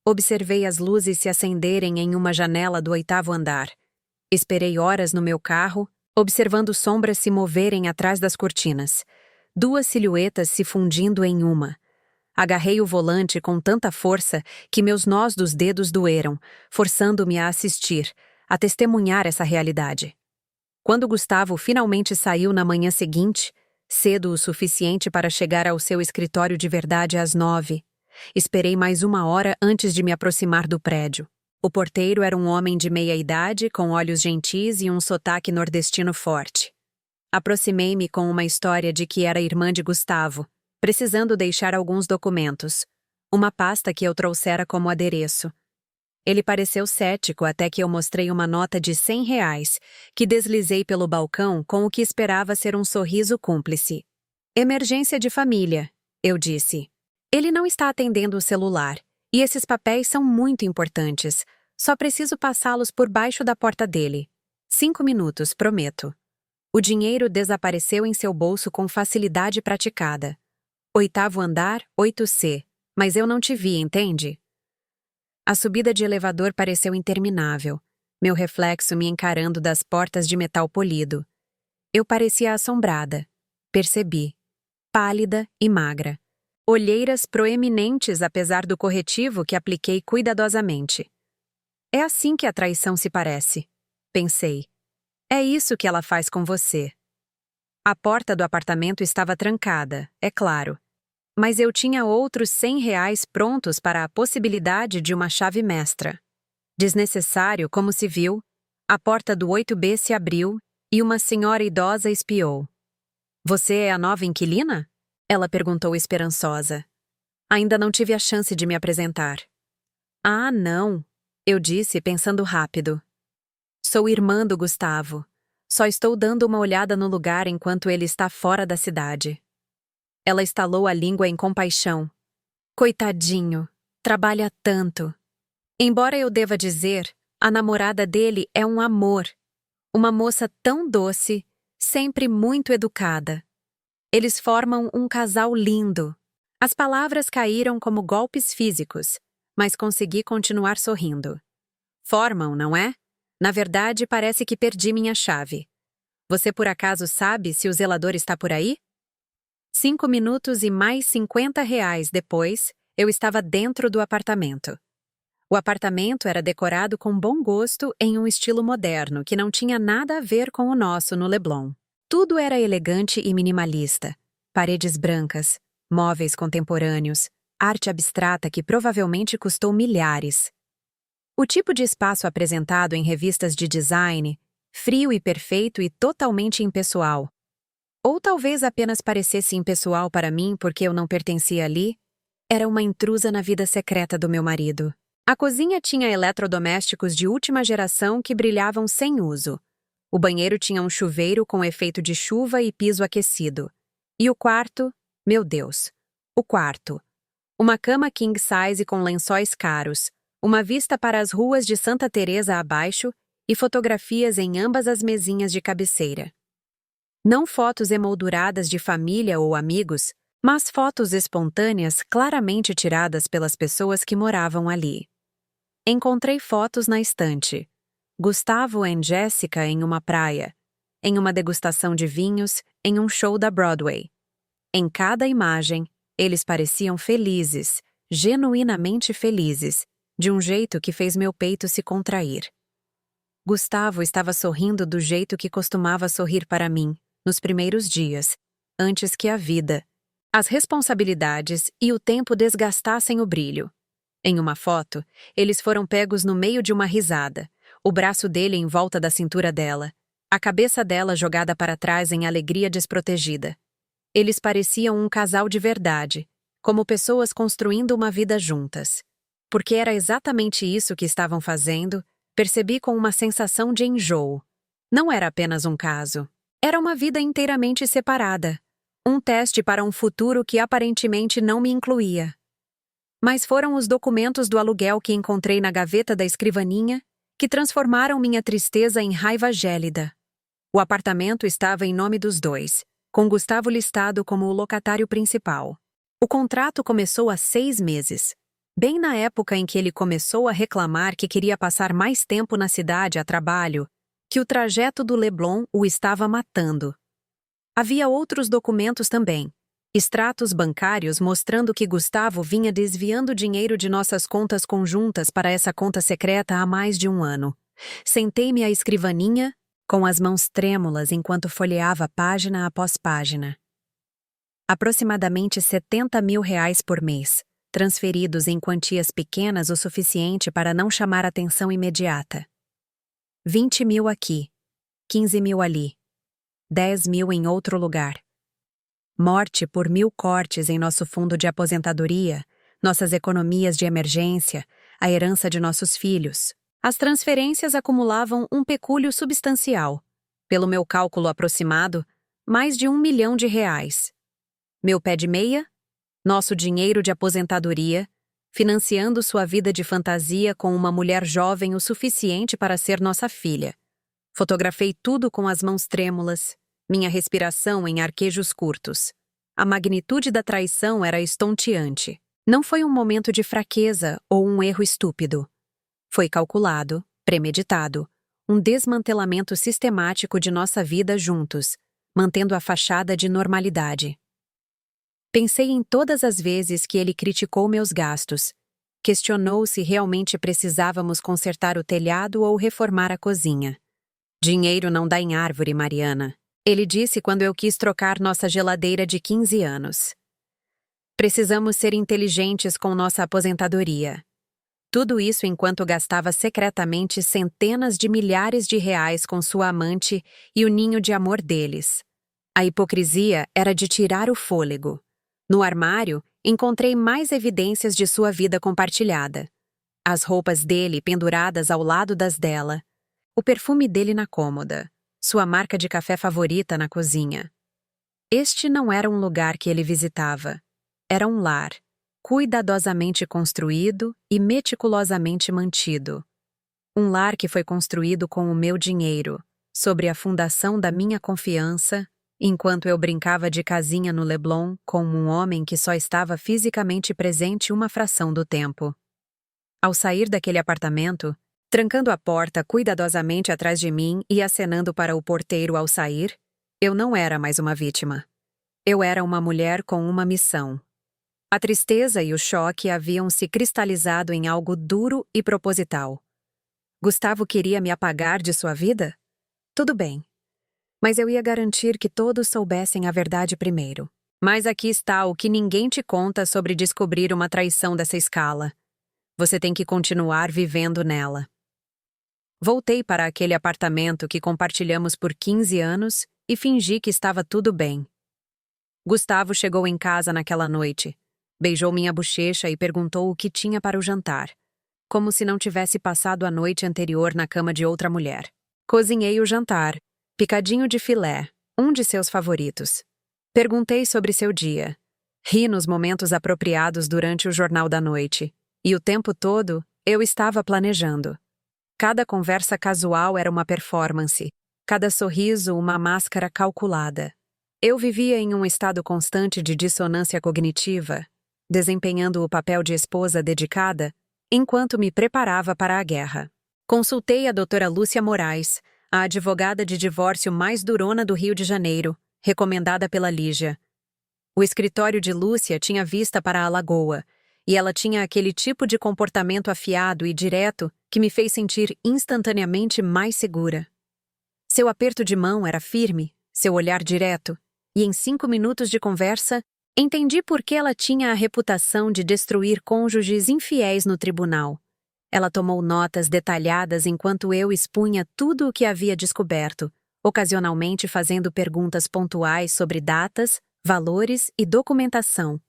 Observei as luzes se acenderem em uma janela do 8º andar. Esperei horas no meu carro, observando sombras se moverem atrás das cortinas. 2 silhuetas se fundindo em uma. Agarrei o volante com tanta força que meus nós dos dedos doeram, forçando-me a assistir, a testemunhar essa realidade. Quando Gustavo finalmente saiu na manhã seguinte, cedo o suficiente para chegar ao seu escritório de verdade às 9, esperei mais 1 hora antes de me aproximar do prédio. O porteiro era um homem de meia-idade, com olhos gentis e um sotaque nordestino forte. Aproximei-me com uma história de que era irmã de Gustavo, precisando deixar alguns documentos, uma pasta que eu trouxera como adereço. Ele pareceu cético até que eu mostrei uma nota de R$ 100, que deslizei pelo balcão com o que esperava ser um sorriso cúmplice. Emergência de família, eu disse. Ele não está atendendo o celular, e esses papéis são muito importantes. Só preciso passá-los por baixo da porta dele. 5 minutos, prometo. O dinheiro desapareceu em seu bolso com facilidade praticada. 8º andar, 8C. Mas eu não te vi, entende? A subida de elevador pareceu interminável, meu reflexo me encarando das portas de metal polido. Eu parecia assombrada. Percebi. Pálida e magra. Olheiras proeminentes apesar do corretivo que apliquei cuidadosamente. É assim que a traição se parece, pensei. É isso que ela faz com você. A porta do apartamento estava trancada, é claro. Mas eu tinha outros R$ 100 prontos para a possibilidade de uma chave mestra. Desnecessário, como se viu, a porta do 8B se abriu e uma senhora idosa espiou. Você é a nova inquilina? Ela perguntou esperançosa. Ainda não tive a chance de me apresentar. Ah, não, eu disse pensando rápido. Sou irmã do Gustavo. Só estou dando uma olhada no lugar enquanto ele está fora da cidade. Ela estalou a língua em compaixão. Coitadinho, trabalha tanto. Embora eu deva dizer, a namorada dele é um amor. Uma moça tão doce, sempre muito educada. Eles formam um casal lindo. As palavras caíram como golpes físicos, mas consegui continuar sorrindo. Formam, não é? Na verdade, parece que perdi minha chave. Você por acaso sabe se o zelador está por aí? 5 minutos e mais R$ 50 depois, eu estava dentro do apartamento. O apartamento era decorado com bom gosto em um estilo moderno que não tinha nada a ver com o nosso no Leblon. Tudo era elegante e minimalista. Paredes brancas, móveis contemporâneos, arte abstrata que provavelmente custou milhares. O tipo de espaço apresentado em revistas de design, frio e perfeito e totalmente impessoal. Ou talvez apenas parecesse impessoal para mim porque eu não pertencia ali, era uma intrusa na vida secreta do meu marido. A cozinha tinha eletrodomésticos de última geração que brilhavam sem uso. O banheiro tinha um chuveiro com efeito de chuva e piso aquecido. E o quarto? Meu Deus! O quarto. Uma cama king size com lençóis caros, uma vista para as ruas de Santa Teresa abaixo e fotografias em ambas as mesinhas de cabeceira. Não fotos emolduradas de família ou amigos, mas fotos espontâneas claramente tiradas pelas pessoas que moravam ali. Encontrei fotos na estante. Gustavo e Jéssica em uma praia, em uma degustação de vinhos, em um show da Broadway. Em cada imagem, eles pareciam felizes, genuinamente felizes, de um jeito que fez meu peito se contrair. Gustavo estava sorrindo do jeito que costumava sorrir para mim, nos primeiros dias, antes que a vida, as responsabilidades e o tempo desgastassem o brilho. Em uma foto, eles foram pegos no meio de uma risada, o braço dele em volta da cintura dela, a cabeça dela jogada para trás em alegria desprotegida. Eles pareciam um casal de verdade, como pessoas construindo uma vida juntas. Porque era exatamente isso que estavam fazendo, percebi com uma sensação de enjoo. Não era apenas um caso. Era uma vida inteiramente separada. Um teste para um futuro que aparentemente não me incluía. Mas foram os documentos do aluguel que encontrei na gaveta da escrivaninha que transformaram minha tristeza em raiva gélida. O apartamento estava em nome dos dois, com Gustavo listado como o locatário principal. O contrato começou há 6 meses, bem na época em que ele começou a reclamar que queria passar mais tempo na cidade a trabalho, que o trajeto do Leblon o estava matando. Havia outros documentos também, extratos bancários mostrando que Gustavo vinha desviando dinheiro de nossas contas conjuntas para essa conta secreta há mais de um ano. Sentei-me à escrivaninha, com as mãos trêmulas enquanto folheava página após página. Aproximadamente R$ 70 mil por mês, transferidos em quantias pequenas o suficiente para não chamar atenção imediata. 20 mil aqui, 15 mil ali, 10 mil em outro lugar. Morte por 1000 cortes em nosso fundo de aposentadoria, nossas economias de emergência, a herança de nossos filhos. As transferências acumulavam um pecúlio substancial. Pelo meu cálculo aproximado, mais de R$ 1 milhão. Meu pé de meia? Nosso dinheiro de aposentadoria, financiando sua vida de fantasia com uma mulher jovem o suficiente para ser nossa filha. Fotografei tudo com as mãos trêmulas, minha respiração em arquejos curtos. A magnitude da traição era estonteante. Não foi um momento de fraqueza ou um erro estúpido. Foi calculado, premeditado, um desmantelamento sistemático de nossa vida juntos, mantendo a fachada de normalidade. Pensei em todas as vezes que ele criticou meus gastos, questionou se realmente precisávamos consertar o telhado ou reformar a cozinha. Dinheiro não dá em árvore, Mariana. Ele disse quando eu quis trocar nossa geladeira de 15 anos. Precisamos ser inteligentes com nossa aposentadoria. Tudo isso enquanto gastava secretamente centenas de milhares de reais com sua amante e o ninho de amor deles. A hipocrisia era de tirar o fôlego. No armário, encontrei mais evidências de sua vida compartilhada. As roupas dele penduradas ao lado das dela. O perfume dele na cômoda. Sua marca de café favorita na cozinha. Este não era um lugar que ele visitava. Era um lar, cuidadosamente construído e meticulosamente mantido. Um lar que foi construído com o meu dinheiro, sobre a fundação da minha confiança, enquanto eu brincava de casinha no Leblon com um homem que só estava fisicamente presente uma fração do tempo. Ao sair daquele apartamento, trancando a porta cuidadosamente atrás de mim e acenando para o porteiro ao sair, eu não era mais uma vítima. Eu era uma mulher com uma missão. A tristeza e o choque haviam se cristalizado em algo duro e proposital. Gustavo queria me apagar de sua vida? Tudo bem. Mas eu ia garantir que todos soubessem a verdade primeiro. Mas aqui está o que ninguém te conta sobre descobrir uma traição dessa escala. Você tem que continuar vivendo nela. Voltei para aquele apartamento que compartilhamos por 15 anos e fingi que estava tudo bem. Gustavo chegou em casa naquela noite, beijou minha bochecha e perguntou o que tinha para o jantar, como se não tivesse passado a noite anterior na cama de outra mulher. Cozinhei o jantar, picadinho de filé, um de seus favoritos. Perguntei sobre seu dia. Ri nos momentos apropriados durante o jornal da noite. E o tempo todo, eu estava planejando. Cada conversa casual era uma performance, cada sorriso uma máscara calculada. Eu vivia em um estado constante de dissonância cognitiva, desempenhando o papel de esposa dedicada, enquanto me preparava para a guerra. Consultei a doutora Lúcia Moraes, a advogada de divórcio mais durona do Rio de Janeiro, recomendada pela Lígia. O escritório de Lúcia tinha vista para a lagoa, e ela tinha aquele tipo de comportamento afiado e direto que me fez sentir instantaneamente mais segura. Seu aperto de mão era firme, seu olhar direto, e em 5 minutos de conversa, entendi por que ela tinha a reputação de destruir cônjuges infiéis no tribunal. Ela tomou notas detalhadas enquanto eu expunha tudo o que havia descoberto, ocasionalmente fazendo perguntas pontuais sobre datas, valores e documentação.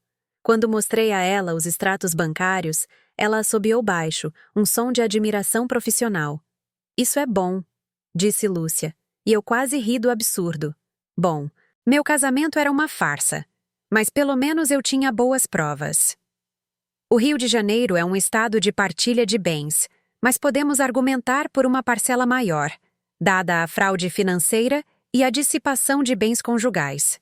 Quando mostrei a ela os extratos bancários, ela assobiou baixo, um som de admiração profissional. Isso é bom, disse Lúcia, e eu quase ri do absurdo. Bom, meu casamento era uma farsa, mas pelo menos eu tinha boas provas. O Rio de Janeiro é um estado de partilha de bens, mas podemos argumentar por uma parcela maior, dada a fraude financeira e a dissipação de bens conjugais.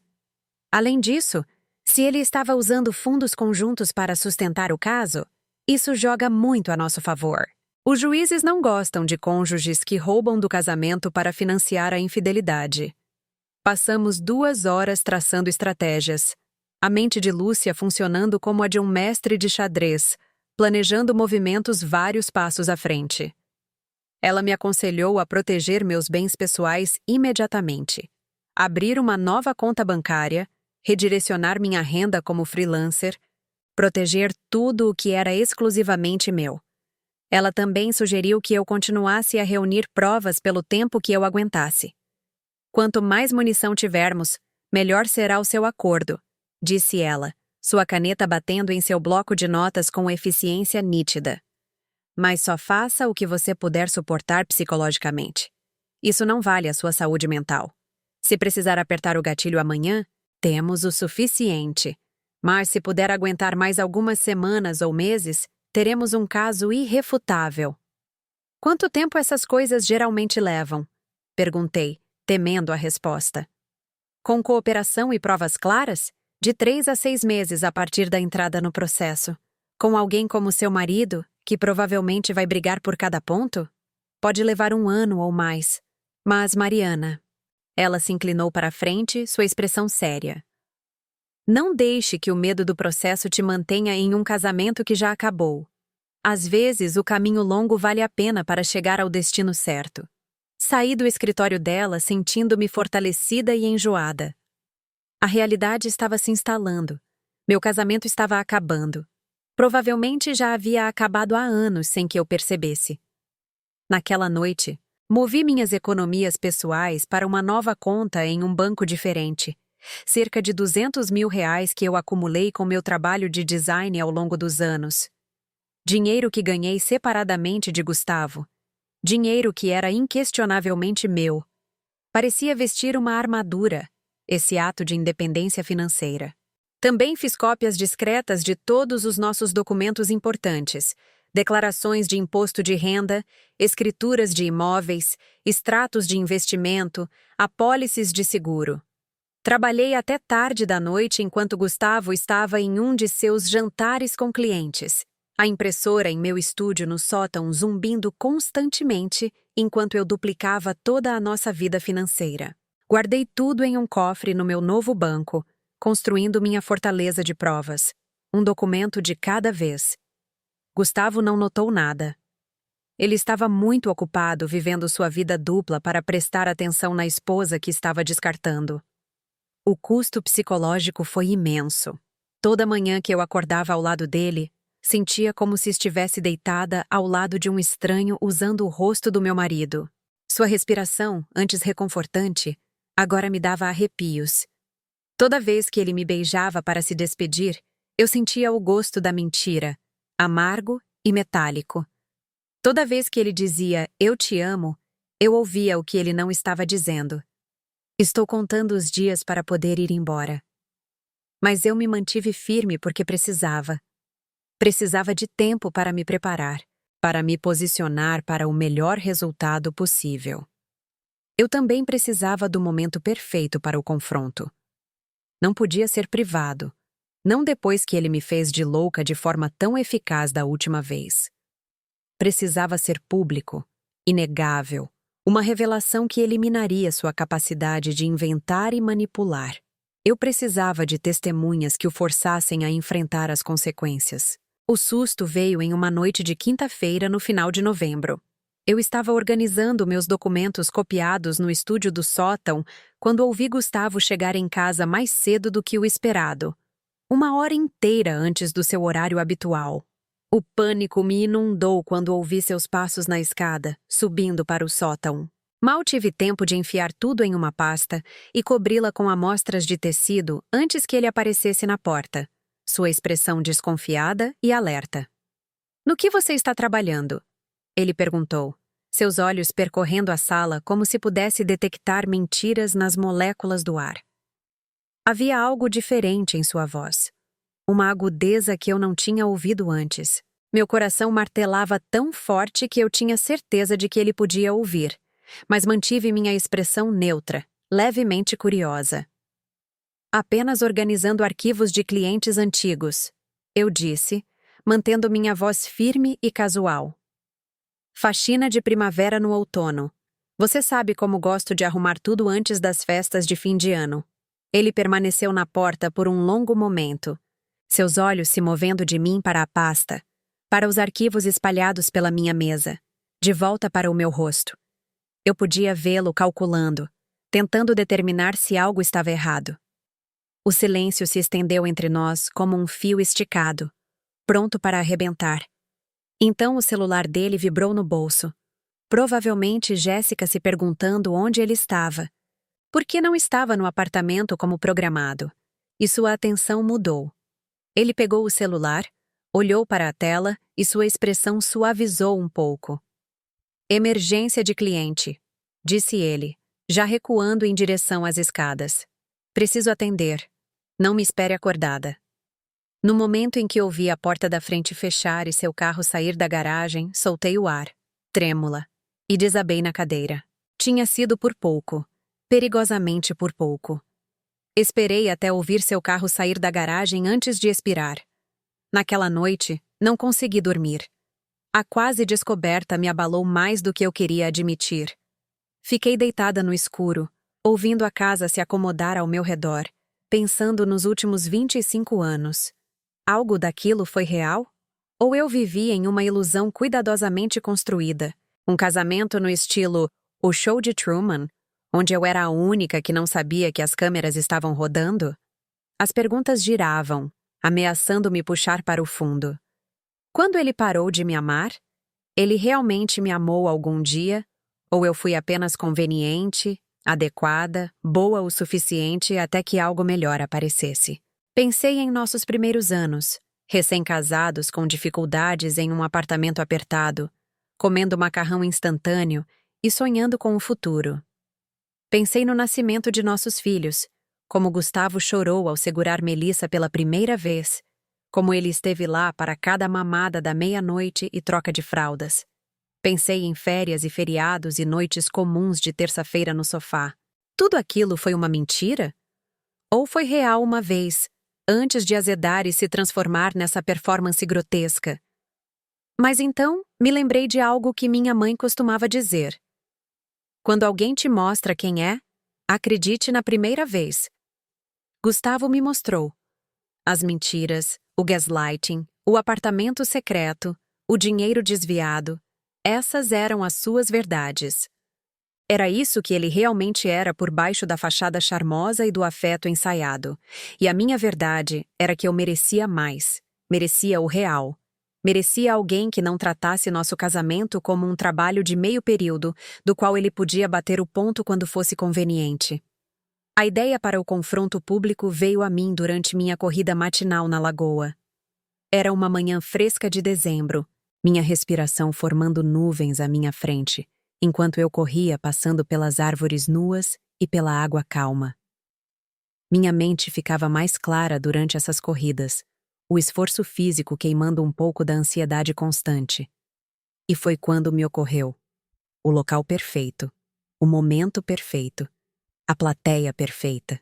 Além disso, se ele estava usando fundos conjuntos para sustentar o caso, isso joga muito a nosso favor. Os juízes não gostam de cônjuges que roubam do casamento para financiar a infidelidade. Passamos 2 horas traçando estratégias. A mente de Lúcia funcionando como a de um mestre de xadrez, planejando movimentos vários passos à frente. Ela me aconselhou a proteger meus bens pessoais imediatamente, abrir uma nova conta bancária, redirecionar minha renda como freelancer, proteger tudo o que era exclusivamente meu. Ela também sugeriu que eu continuasse a reunir provas pelo tempo que eu aguentasse. Quanto mais munição tivermos, melhor será o seu acordo, disse ela, sua caneta batendo em seu bloco de notas com eficiência nítida. Mas só faça o que você puder suportar psicologicamente. Isso não vale a sua saúde mental. Se precisar apertar o gatilho amanhã, temos o suficiente. Mas se puder aguentar mais algumas semanas ou meses, teremos um caso irrefutável. Quanto tempo essas coisas geralmente levam? Perguntei, temendo a resposta. Com cooperação e provas claras, de 3 a 6 meses a partir da entrada no processo. Com alguém como seu marido, que provavelmente vai brigar por cada ponto, pode levar 1 ano ou mais. Mas, Mariana... Ela se inclinou para a frente, sua expressão séria. Não deixe que o medo do processo te mantenha em um casamento que já acabou. Às vezes, o caminho longo vale a pena para chegar ao destino certo. Saí do escritório dela sentindo-me fortalecida e enjoada. A realidade estava se instalando. Meu casamento estava acabando. Provavelmente já havia acabado há anos sem que eu percebesse. Naquela noite, movi minhas economias pessoais para uma nova conta em um banco diferente. Cerca de R$200 mil que eu acumulei com meu trabalho de design ao longo dos anos. Dinheiro que ganhei separadamente de Gustavo. Dinheiro que era inquestionavelmente meu. Parecia vestir uma armadura, esse ato de independência financeira. Também fiz cópias discretas de todos os nossos documentos importantes, declarações de imposto de renda, escrituras de imóveis, extratos de investimento, apólices de seguro. Trabalhei até tarde da noite enquanto Gustavo estava em um de seus jantares com clientes. A impressora em meu estúdio no sótão zumbindo constantemente enquanto eu duplicava toda a nossa vida financeira. Guardei tudo em um cofre no meu novo banco, construindo minha fortaleza de provas, um documento de cada vez. Gustavo não notou nada. Ele estava muito ocupado vivendo sua vida dupla para prestar atenção na esposa que estava descartando. O custo psicológico foi imenso. Toda manhã que eu acordava ao lado dele, sentia como se estivesse deitada ao lado de um estranho usando o rosto do meu marido. Sua respiração, antes reconfortante, agora me dava arrepios. Toda vez que ele me beijava para se despedir, eu sentia o gosto da mentira, amargo e metálico. Toda vez que ele dizia "eu te amo", eu ouvia o que ele não estava dizendo. Estou contando os dias para poder ir embora. Mas eu me mantive firme porque precisava. Precisava de tempo para me preparar, para me posicionar para o melhor resultado possível. Eu também precisava do momento perfeito para o confronto. Não podia ser privado, não depois que ele me fez de louca de forma tão eficaz da última vez. Precisava ser público, inegável, uma revelação que eliminaria sua capacidade de inventar e manipular. Eu precisava de testemunhas que o forçassem a enfrentar as consequências. O susto veio em uma noite de quinta-feira no final de novembro. Eu estava organizando meus documentos copiados no estúdio do sótão quando ouvi Gustavo chegar em casa mais cedo do que o esperado. 1 hora inteira antes do seu horário habitual. O pânico me inundou quando ouvi seus passos na escada, subindo para o sótão. Mal tive tempo de enfiar tudo em uma pasta e cobri-la com amostras de tecido antes que ele aparecesse na porta, sua expressão desconfiada e alerta. "No que você está trabalhando?" ele perguntou, seus olhos percorrendo a sala como se pudesse detectar mentiras nas moléculas do ar. Havia algo diferente em sua voz. Uma agudeza que eu não tinha ouvido antes. Meu coração martelava tão forte que eu tinha certeza de que ele podia ouvir, mas mantive minha expressão neutra, levemente curiosa. "Apenas organizando arquivos de clientes antigos", eu disse, mantendo minha voz firme e casual. "Faxina de primavera no outono. Você sabe como gosto de arrumar tudo antes das festas de fim de ano." Ele permaneceu na porta por um longo momento, seus olhos se movendo de mim para a pasta, para os arquivos espalhados pela minha mesa, de volta para o meu rosto. Eu podia vê-lo calculando, tentando determinar se algo estava errado. O silêncio se estendeu entre nós como um fio esticado, pronto para arrebentar. Então o celular dele vibrou no bolso. Provavelmente Jéssica se perguntando onde ele estava. Por que não estava no apartamento como programado? E sua atenção mudou. Ele pegou o celular, olhou para a tela e sua expressão suavizou um pouco. "Emergência de cliente", disse ele, já recuando em direção às escadas. "Preciso atender. Não me espere acordada." No momento em que ouvi a porta da frente fechar e seu carro sair da garagem, soltei o ar, trêmula, e desabei na cadeira. Tinha sido por pouco, perigosamente por pouco. Esperei até ouvir seu carro sair da garagem antes de expirar. Naquela noite, não consegui dormir. A quase descoberta me abalou mais do que eu queria admitir. Fiquei deitada no escuro, ouvindo a casa se acomodar ao meu redor, pensando nos últimos 25 anos. Algo daquilo foi real? Ou eu vivia em uma ilusão cuidadosamente construída? Um casamento no estilo O Show de Truman, onde eu era a única que não sabia que as câmeras estavam rodando? As perguntas giravam, ameaçando me puxar para o fundo. Quando ele parou de me amar? Ele realmente me amou algum dia? Ou eu fui apenas conveniente, adequada, boa o suficiente até que algo melhor aparecesse? Pensei em nossos primeiros anos, recém-casados com dificuldades em um apartamento apertado, comendo macarrão instantâneo e sonhando com o futuro. Pensei no nascimento de nossos filhos, como Gustavo chorou ao segurar Melissa pela primeira vez, como ele esteve lá para cada mamada da meia-noite e troca de fraldas. Pensei em férias e feriados e noites comuns de terça-feira no sofá. Tudo aquilo foi uma mentira? Ou foi real uma vez, antes de azedar e se transformar nessa performance grotesca? Mas então, me lembrei de algo que minha mãe costumava dizer. Quando alguém te mostra quem é, acredite na primeira vez. Gustavo me mostrou. As mentiras, o gaslighting, o apartamento secreto, o dinheiro desviado. Essas eram as suas verdades. Era isso que ele realmente era por baixo da fachada charmosa e do afeto ensaiado. E a minha verdade era que eu merecia mais. Merecia o real. Merecia alguém que não tratasse nosso casamento como um trabalho de meio período, do qual ele podia bater o ponto quando fosse conveniente. A ideia para o confronto público veio a mim durante minha corrida matinal na lagoa. Era uma manhã fresca de dezembro, minha respiração formando nuvens à minha frente, enquanto eu corria passando pelas árvores nuas e pela água calma. Minha mente ficava mais clara durante essas corridas, o esforço físico queimando um pouco da ansiedade constante. E foi quando me ocorreu. O local perfeito, o momento perfeito, a plateia perfeita.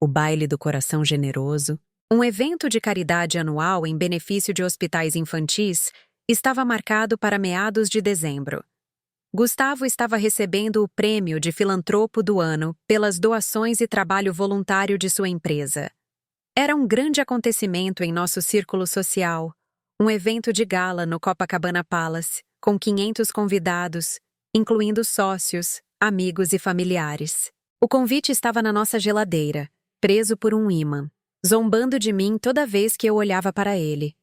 O baile do coração generoso, um evento de caridade anual em benefício de hospitais infantis, estava marcado para meados de dezembro. Gustavo estava recebendo o prêmio de filantropo do ano pelas doações e trabalho voluntário de sua empresa. Era um grande acontecimento em nosso círculo social, um evento de gala no Copacabana Palace, com 500 convidados, incluindo sócios, amigos e familiares. O convite estava na nossa geladeira, preso por um ímã, zombando de mim toda vez que eu olhava para ele.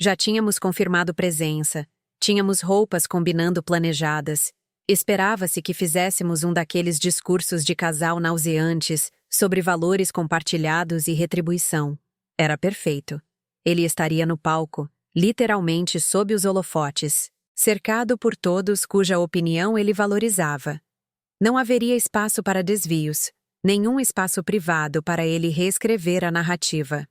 Já tínhamos confirmado presença, tínhamos roupas combinando planejadas, esperava-se que fizéssemos um daqueles discursos de casal nauseantes sobre valores compartilhados e retribuição. Era perfeito. Ele estaria no palco, literalmente sob os holofotes, cercado por todos cuja opinião ele valorizava. Não haveria espaço para desvios, nenhum espaço privado para ele reescrever a narrativa.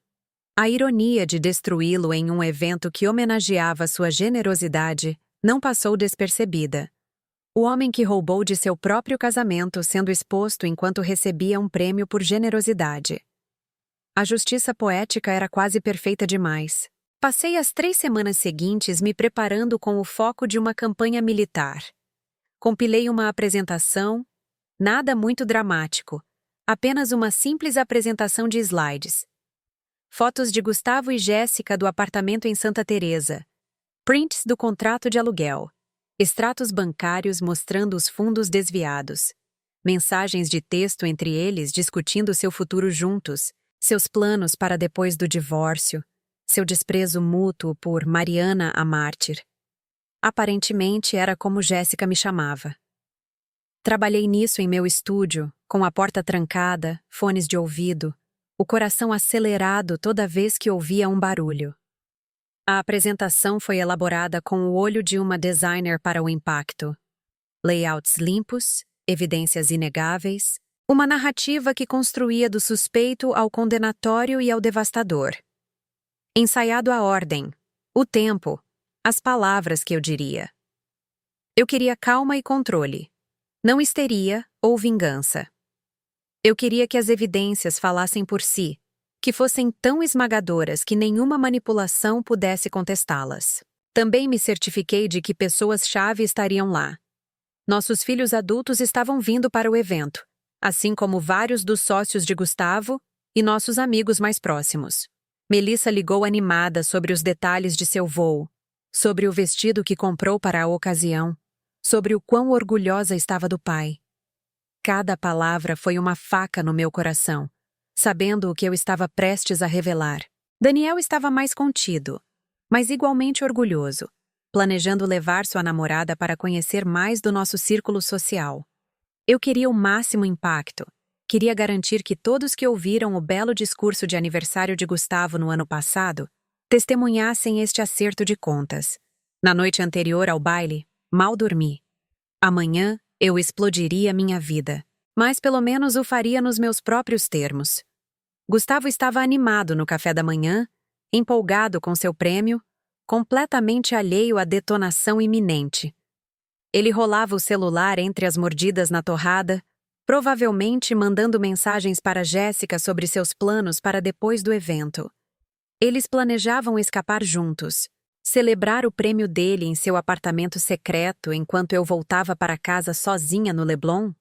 A ironia de destruí-lo em um evento que homenageava sua generosidade não passou despercebida. O homem que roubou de seu próprio casamento sendo exposto enquanto recebia um prêmio por generosidade. A justiça poética era quase perfeita demais. Passei as 3 semanas seguintes me preparando com o foco de uma campanha militar. Compilei uma apresentação, nada muito dramático, apenas uma simples apresentação de slides. Fotos de Gustavo e Jéssica do apartamento em Santa Teresa. Prints do contrato de aluguel. Extratos bancários mostrando os fundos desviados. Mensagens de texto entre eles discutindo seu futuro juntos, seus planos para depois do divórcio, seu desprezo mútuo por Mariana a mártir. Aparentemente era como Jéssica me chamava. Trabalhei nisso em meu estúdio, com a porta trancada, fones de ouvido, o coração acelerado toda vez que ouvia um barulho. A apresentação foi elaborada com o olho de uma designer para o impacto. Layouts limpos, evidências inegáveis, uma narrativa que construía do suspeito ao condenatório e ao devastador. Ensaiado à ordem, o tempo, as palavras que eu diria. Eu queria calma e controle, não histeria ou vingança. Eu queria que as evidências falassem por si, que fossem tão esmagadoras que nenhuma manipulação pudesse contestá-las. Também me certifiquei de que pessoas-chave estariam lá. Nossos filhos adultos estavam vindo para o evento, assim como vários dos sócios de Gustavo e nossos amigos mais próximos. Melissa ligou animada sobre os detalhes de seu voo, sobre o vestido que comprou para a ocasião, sobre o quão orgulhosa estava do pai. Cada palavra foi uma faca no meu coração, sabendo o que eu estava prestes a revelar. Daniel estava mais contido, mas igualmente orgulhoso, planejando levar sua namorada para conhecer mais do nosso círculo social. Eu queria o máximo impacto. Queria garantir que todos que ouviram o belo discurso de aniversário de Gustavo no ano passado testemunhassem este acerto de contas. Na noite anterior ao baile, mal dormi. Amanhã, eu explodiria minha vida, mas pelo menos o faria nos meus próprios termos. Gustavo estava animado no café da manhã, empolgado com seu prêmio, completamente alheio à detonação iminente. Ele rolava o celular entre as mordidas na torrada, provavelmente mandando mensagens para Jéssica sobre seus planos para depois do evento. Eles planejavam escapar juntos, celebrar o prêmio dele em seu apartamento secreto enquanto eu voltava para casa sozinha no Leblon.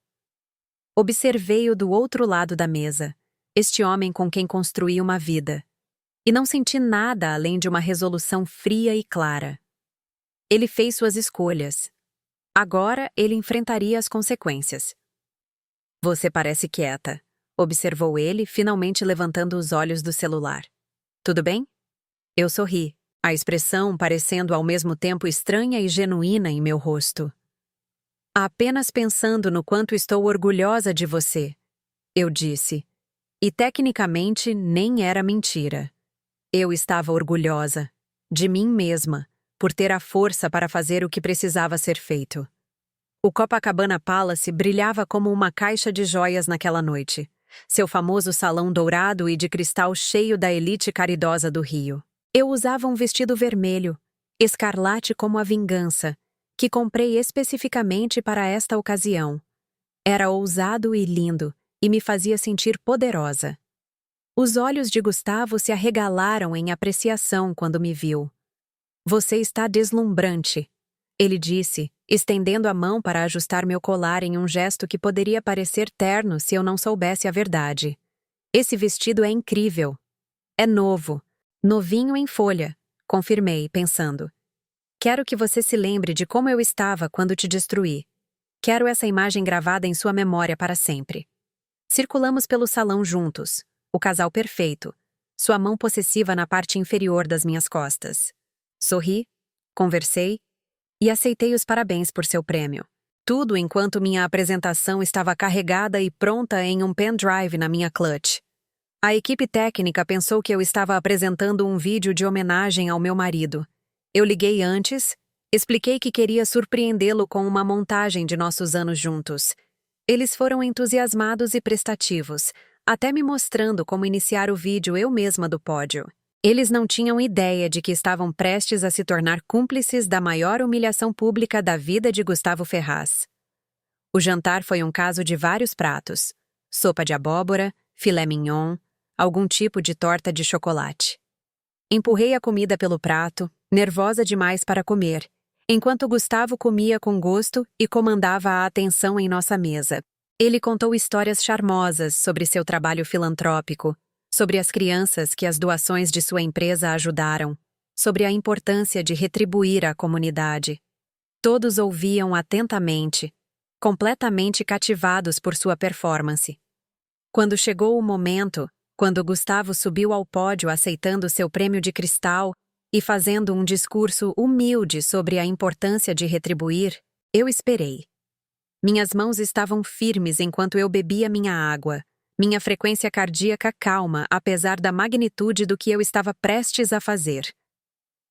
Observei-o do outro lado da mesa, este homem com quem construí uma vida. E não senti nada além de uma resolução fria e clara. Ele fez suas escolhas. Agora ele enfrentaria as consequências. Você parece quieta, observou ele, finalmente levantando os olhos do celular. Tudo bem? Eu sorri, a expressão parecendo ao mesmo tempo estranha e genuína em meu rosto. Apenas pensando no quanto estou orgulhosa de você, eu disse. E tecnicamente nem era mentira. Eu estava orgulhosa, de mim mesma, por ter a força para fazer o que precisava ser feito. O Copacabana Palace brilhava como uma caixa de joias naquela noite, seu famoso salão dourado e de cristal cheio da elite caridosa do Rio. Eu usava um vestido vermelho, escarlate como a vingança, que comprei especificamente para esta ocasião. Era ousado e lindo, e me fazia sentir poderosa. Os olhos de Gustavo se arregalaram em apreciação quando me viu. Você está deslumbrante, ele disse, estendendo a mão para ajustar meu colar em um gesto que poderia parecer terno se eu não soubesse a verdade. Esse vestido é incrível. É novo, novinho em folha, confirmei, pensando. Quero que você se lembre de como eu estava quando te destruí. Quero essa imagem gravada em sua memória para sempre. Circulamos pelo salão juntos, o casal perfeito, sua mão possessiva na parte inferior das minhas costas. Sorri, conversei e aceitei os parabéns por seu prêmio. Tudo enquanto minha apresentação estava carregada e pronta em um pendrive na minha clutch. A equipe técnica pensou que eu estava apresentando um vídeo de homenagem ao meu marido. Eu liguei antes, expliquei que queria surpreendê-lo com uma montagem de nossos anos juntos. Eles foram entusiasmados e prestativos, até me mostrando como iniciar o vídeo eu mesma do pódio. Eles não tinham ideia de que estavam prestes a se tornar cúmplices da maior humilhação pública da vida de Gustavo Ferraz. O jantar foi um caso de vários pratos: sopa de abóbora, filé mignon, algum tipo de torta de chocolate. Empurrei a comida pelo prato, nervosa demais para comer, enquanto Gustavo comia com gosto e comandava a atenção em nossa mesa. Ele contou histórias charmosas sobre seu trabalho filantrópico, sobre as crianças que as doações de sua empresa ajudaram, sobre a importância de retribuir à comunidade. Todos ouviam atentamente, completamente cativados por sua performance. Quando chegou o momento, quando Gustavo subiu ao pódio aceitando seu prêmio de cristal e fazendo um discurso humilde sobre a importância de retribuir, eu esperei. Minhas mãos estavam firmes enquanto eu bebia minha água, minha frequência cardíaca calma apesar da magnitude do que eu estava prestes a fazer.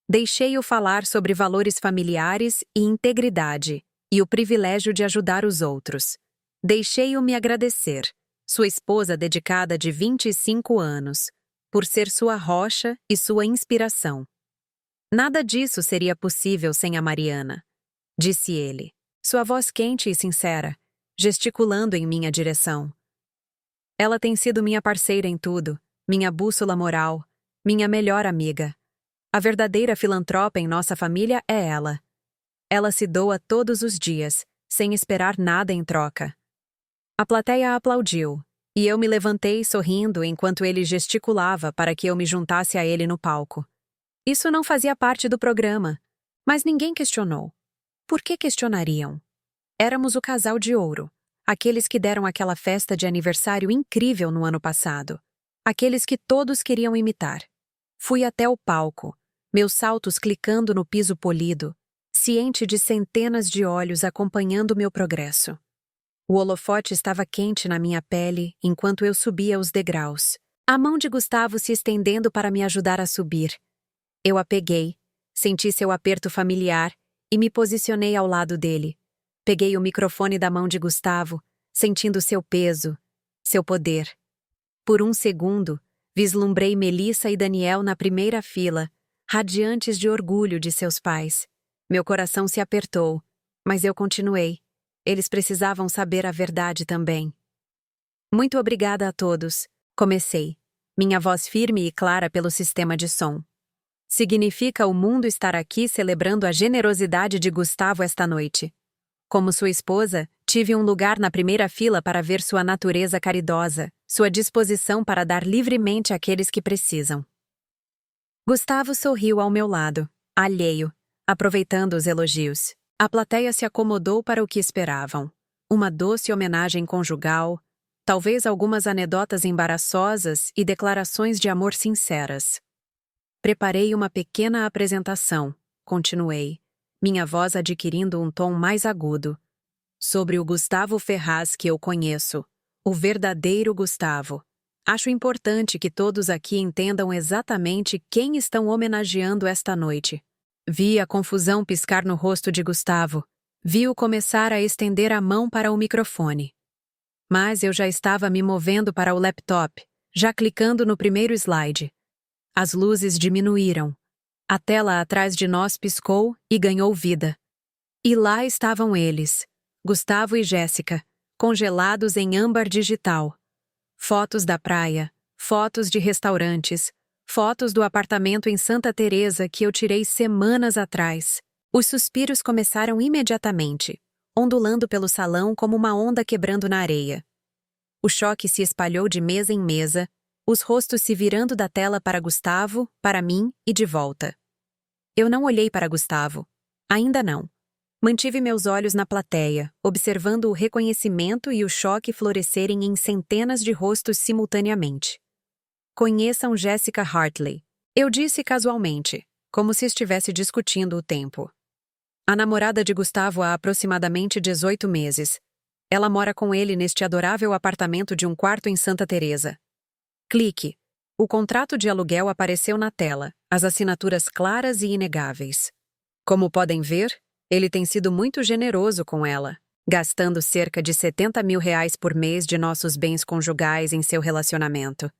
Deixei-o falar sobre valores familiares e integridade, e o privilégio de ajudar os outros. Deixei-o me agradecer, sua esposa dedicada de 25 anos, por ser sua rocha e sua inspiração. Nada disso seria possível sem a Mariana, disse ele, sua voz quente e sincera, gesticulando em minha direção. Ela tem sido minha parceira em tudo, minha bússola moral, minha melhor amiga. A verdadeira filantropa em nossa família é ela. Ela se doa todos os dias, sem esperar nada em troca. A plateia aplaudiu, e eu me levantei sorrindo enquanto ele gesticulava para que eu me juntasse a ele no palco. Isso não fazia parte do programa, mas ninguém questionou. Por que questionariam? Éramos o casal de ouro. Aqueles que deram aquela festa de aniversário incrível no ano passado. Aqueles que todos queriam imitar. Fui até o palco, meus saltos clicando no piso polido, ciente de centenas de olhos acompanhando meu progresso. O holofote estava quente na minha pele enquanto eu subia os degraus. A mão de Gustavo se estendendo para me ajudar a subir. Eu a peguei, senti seu aperto familiar e me posicionei ao lado dele. Peguei o microfone da mão de Gustavo, sentindo seu peso, seu poder. Por um segundo, vislumbrei Melissa e Daniel na primeira fila, radiantes de orgulho de seus pais. Meu coração se apertou, mas eu continuei. Eles precisavam saber a verdade também. Muito obrigada a todos, comecei, minha voz firme e clara pelo sistema de som. Significa o mundo estar aqui celebrando a generosidade de Gustavo esta noite. Como sua esposa, tive um lugar na primeira fila para ver sua natureza caridosa, sua disposição para dar livremente àqueles que precisam. Gustavo sorriu ao meu lado, alheio, aproveitando os elogios. A plateia se acomodou para o que esperavam. Uma doce homenagem conjugal, talvez algumas anedotas embaraçosas e declarações de amor sinceras. Preparei uma pequena apresentação, continuei, minha voz adquirindo um tom mais agudo. Sobre o Gustavo Ferraz que eu conheço, o verdadeiro Gustavo. Acho importante que todos aqui entendam exatamente quem estão homenageando esta noite. Vi a confusão piscar no rosto de Gustavo. Vi-o começar a estender a mão para o microfone. Mas eu já estava me movendo para o laptop, já clicando no primeiro slide. As luzes diminuíram. A tela atrás de nós piscou e ganhou vida. E lá estavam eles, Gustavo e Jéssica, congelados em âmbar digital. Fotos da praia, fotos de restaurantes, fotos do apartamento em Santa Teresa que eu tirei semanas atrás. Os suspiros começaram imediatamente, ondulando pelo salão como uma onda quebrando na areia. O choque se espalhou de mesa em mesa, os rostos se virando da tela para Gustavo, para mim e de volta. Eu não olhei para Gustavo. Ainda não. Mantive meus olhos na plateia, observando o reconhecimento e o choque florescerem em centenas de rostos simultaneamente. Conheçam Jessica Hartley. Eu disse casualmente, como se estivesse discutindo o tempo. A namorada de Gustavo há aproximadamente 18 meses. Ela mora com ele neste adorável apartamento de um quarto em Santa Teresa. Clique. O contrato de aluguel apareceu na tela, as assinaturas claras e inegáveis. Como podem ver, ele tem sido muito generoso com ela, gastando cerca de R$70 mil por mês de nossos bens conjugais em seu relacionamento.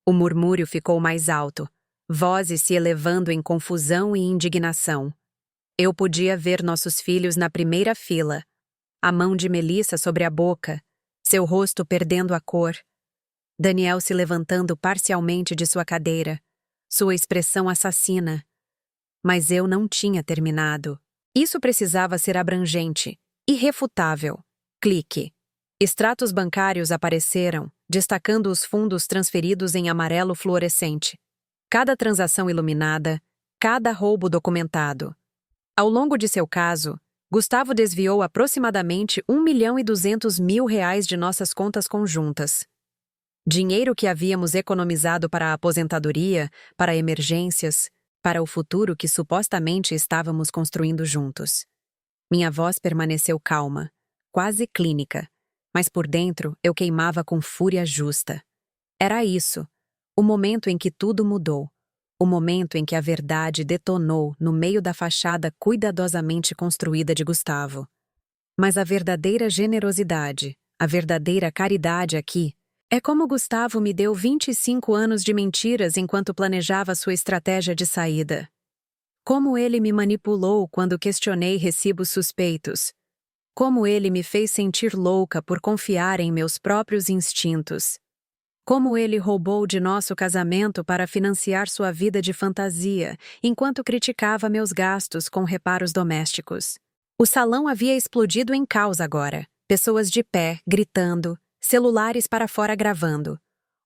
O murmúrio ficou mais alto, vozes se elevando em confusão e indignação. Eu podia ver nossos filhos na primeira fila, a mão de Melissa sobre a boca, seu rosto perdendo a cor. Daniel se levantando parcialmente de sua cadeira, sua expressão assassina. Mas eu não tinha terminado. Isso precisava ser abrangente, irrefutável. Clique. Extratos bancários apareceram, destacando os fundos transferidos em amarelo fluorescente. Cada transação iluminada, cada roubo documentado. Ao longo de seu caso, Gustavo desviou aproximadamente R$1.200.000 de nossas contas conjuntas. Dinheiro que havíamos economizado para a aposentadoria, para emergências, para o futuro que supostamente estávamos construindo juntos. Minha voz permaneceu calma, quase clínica, mas por dentro eu queimava com fúria justa. Era isso, o momento em que tudo mudou, o momento em que a verdade detonou no meio da fachada cuidadosamente construída de Gustavo. Mas a verdadeira generosidade, a verdadeira caridade aqui, é como Gustavo me deu 25 anos de mentiras enquanto planejava sua estratégia de saída. Como ele me manipulou quando questionei recibos suspeitos. Como ele me fez sentir louca por confiar em meus próprios instintos. Como ele roubou de nosso casamento para financiar sua vida de fantasia, enquanto criticava meus gastos com reparos domésticos. O salão havia explodido em caos agora. Pessoas de pé, gritando, celulares para fora gravando.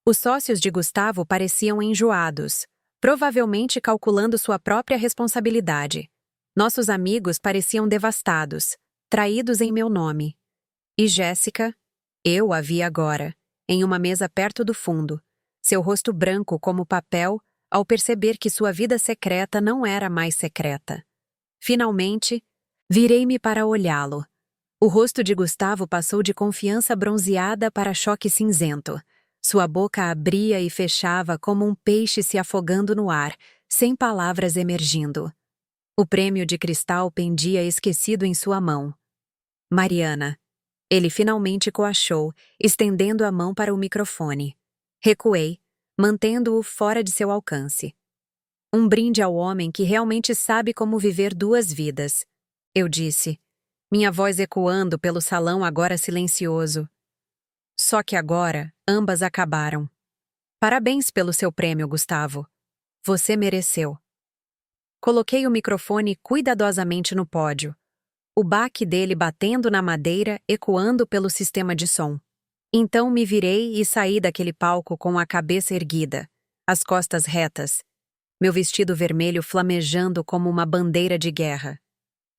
Os sócios de Gustavo pareciam enjoados, provavelmente calculando sua própria responsabilidade. Nossos amigos pareciam devastados, traídos em meu nome. E Jéssica, eu a vi agora, em uma mesa perto do fundo, seu rosto branco como papel, ao perceber que sua vida secreta não era mais secreta. Finalmente, virei-me para olhá-lo. O rosto de Gustavo passou de confiança bronzeada para choque cinzento. Sua boca abria e fechava como um peixe se afogando no ar, sem palavras emergindo. O prêmio de cristal pendia esquecido em sua mão. Mariana. Ele finalmente coachou, estendendo a mão para o microfone. Recuei, mantendo-o fora de seu alcance. Um brinde ao homem que realmente sabe como viver duas vidas. Eu disse, minha voz ecoando pelo salão agora silencioso. Só que agora, ambas acabaram. Parabéns pelo seu prêmio, Gustavo. Você mereceu. Coloquei o microfone cuidadosamente no pódio. o baque dele batendo na madeira, ecoando pelo sistema de som. Então me virei e saí daquele palco com a cabeça erguida, as costas retas, meu vestido vermelho flamejando como uma bandeira de guerra.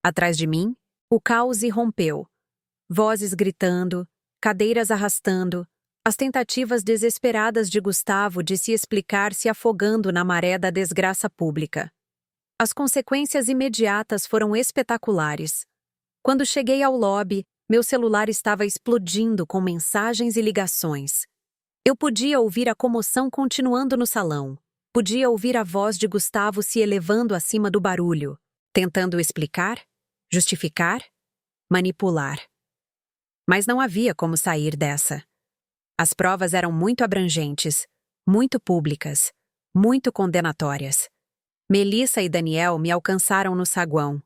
Atrás de mim, o caos irrompeu. Vozes gritando, cadeiras arrastando, as tentativas desesperadas de Gustavo de se explicar se afogando na maré da desgraça pública. As consequências imediatas foram espetaculares. Quando cheguei ao lobby, meu celular estava explodindo com mensagens e ligações. Eu podia ouvir a comoção continuando no salão. Podia ouvir a voz de Gustavo se elevando acima do barulho, tentando explicar, justificar, manipular. Mas não havia como sair dessa. As provas eram muito abrangentes, muito públicas, muito condenatórias. Melissa e Daniel me alcançaram no saguão,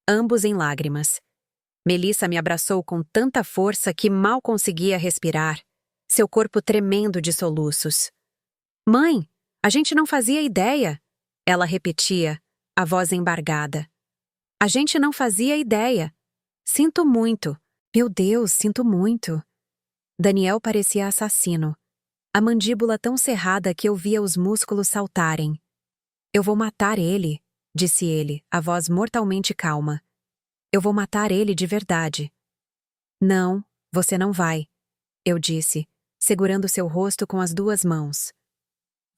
ambos em lágrimas. Melissa me abraçou com tanta força que mal conseguia respirar, seu corpo tremendo de soluços. "Mãe, a gente não fazia ideia", ela repetia, a voz embargada. "A gente não fazia ideia. Sinto muito. Meu Deus, sinto muito." Daniel parecia assassino. A mandíbula tão cerrada que eu via os músculos saltarem. "Eu vou matar ele", disse ele, a voz mortalmente calma. "Eu vou matar ele de verdade." "Não, você não vai", eu disse, segurando seu rosto com as duas mãos.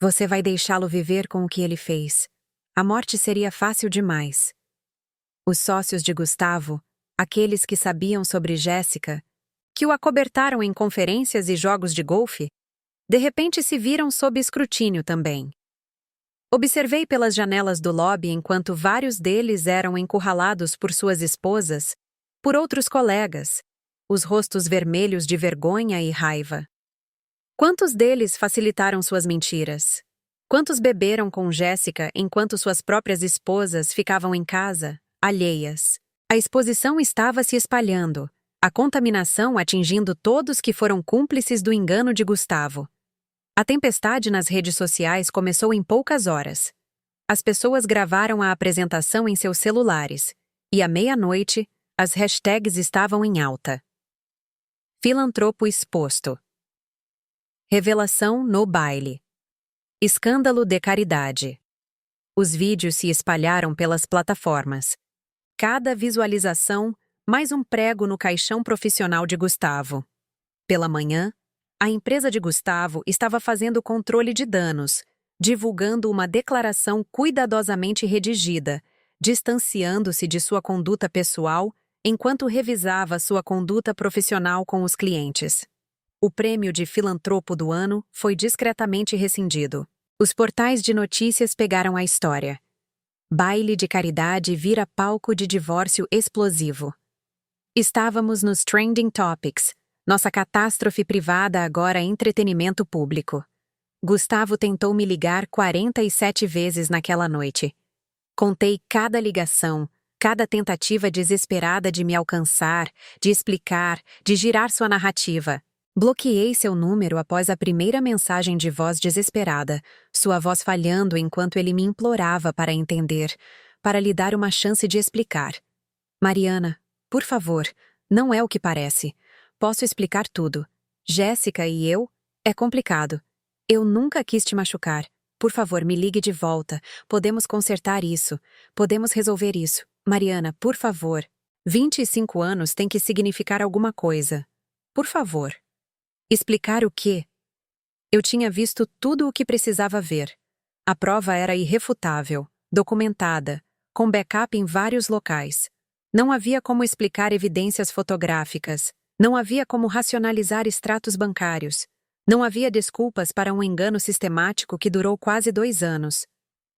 "Você vai deixá-lo viver com o que ele fez. A morte seria fácil demais." Os sócios de Gustavo, aqueles que sabiam sobre Jéssica, que o acobertaram em conferências e jogos de golfe, de repente se viram sob escrutínio também. Observei pelas janelas do lobby enquanto vários deles eram encurralados por suas esposas, por outros colegas, os rostos vermelhos de vergonha e raiva. Quantos deles facilitaram suas mentiras? Quantos beberam com Jéssica enquanto suas próprias esposas ficavam em casa, alheias? A exposição estava se espalhando, a contaminação atingindo todos que foram cúmplices do engano de Gustavo. A tempestade nas redes sociais começou em poucas horas. As pessoas gravaram a apresentação em seus celulares, e à meia-noite, as hashtags estavam em alta. Filantropo exposto. Revelação no baile. Escândalo de caridade. Os vídeos se espalharam pelas plataformas. Cada visualização, mais um prego no caixão profissional de Gustavo. Pela manhã, a empresa de Gustavo estava fazendo controle de danos, divulgando uma declaração cuidadosamente redigida, distanciando-se de sua conduta pessoal enquanto revisava sua conduta profissional com os clientes. O prêmio de filantropo do ano foi discretamente rescindido. Os portais de notícias pegaram a história. Baile de caridade vira palco de divórcio explosivo. Estávamos nos Trending Topics, nossa catástrofe privada agora entretenimento público. Gustavo tentou me ligar 47 vezes naquela noite. Contei cada ligação, cada tentativa desesperada de me alcançar, de explicar, de girar sua narrativa. Bloqueei seu número após a primeira mensagem de voz desesperada, sua voz falhando enquanto ele me implorava para entender, para lhe dar uma chance de explicar. "Mariana, por favor, não é o que parece. Posso explicar tudo. Jéssica e eu, é complicado. Eu nunca quis te machucar. Por favor, me ligue de volta. Podemos consertar isso. Podemos resolver isso. Mariana, por favor. 25 anos tem que significar alguma coisa. Por favor." Explicar o quê? Eu tinha visto tudo o que precisava ver. A prova era irrefutável, documentada, com backup em vários locais. Não havia como explicar evidências fotográficas. Não havia como racionalizar extratos bancários. Não havia desculpas para um engano sistemático que durou quase 2 anos.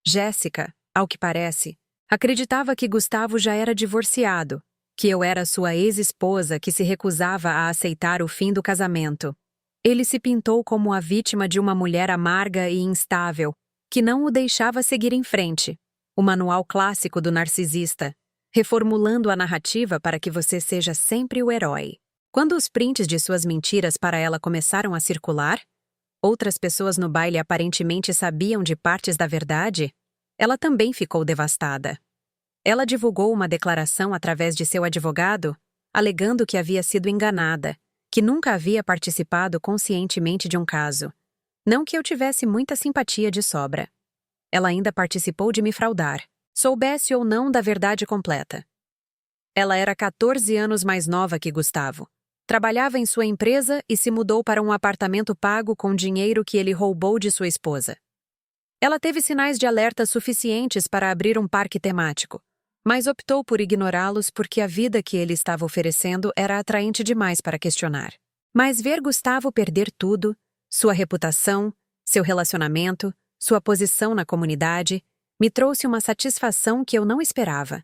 Jéssica, ao que parece, acreditava que Gustavo já era divorciado, que eu era sua ex-esposa que se recusava a aceitar o fim do casamento. Ele se pintou como a vítima de uma mulher amarga e instável, que não o deixava seguir em frente. O manual clássico do narcisista, reformulando a narrativa para que você seja sempre o herói. Quando os prints de suas mentiras para ela começaram a circular, outras pessoas no baile aparentemente sabiam de partes da verdade, ela também ficou devastada. Ela divulgou uma declaração através de seu advogado, alegando que havia sido enganada, que nunca havia participado conscientemente de um caso. Não que eu tivesse muita simpatia de sobra. Ela ainda participou de me fraudar, soubesse ou não da verdade completa. Ela era 14 anos mais nova que Gustavo. Trabalhava em sua empresa e se mudou para um apartamento pago com dinheiro que ele roubou de sua esposa. Ela teve sinais de alerta suficientes para abrir um parque temático, mas optou por ignorá-los porque a vida que ele estava oferecendo era atraente demais para questionar. Mas ver Gustavo perder tudo, sua reputação, seu relacionamento, sua posição na comunidade, me trouxe uma satisfação que eu não esperava.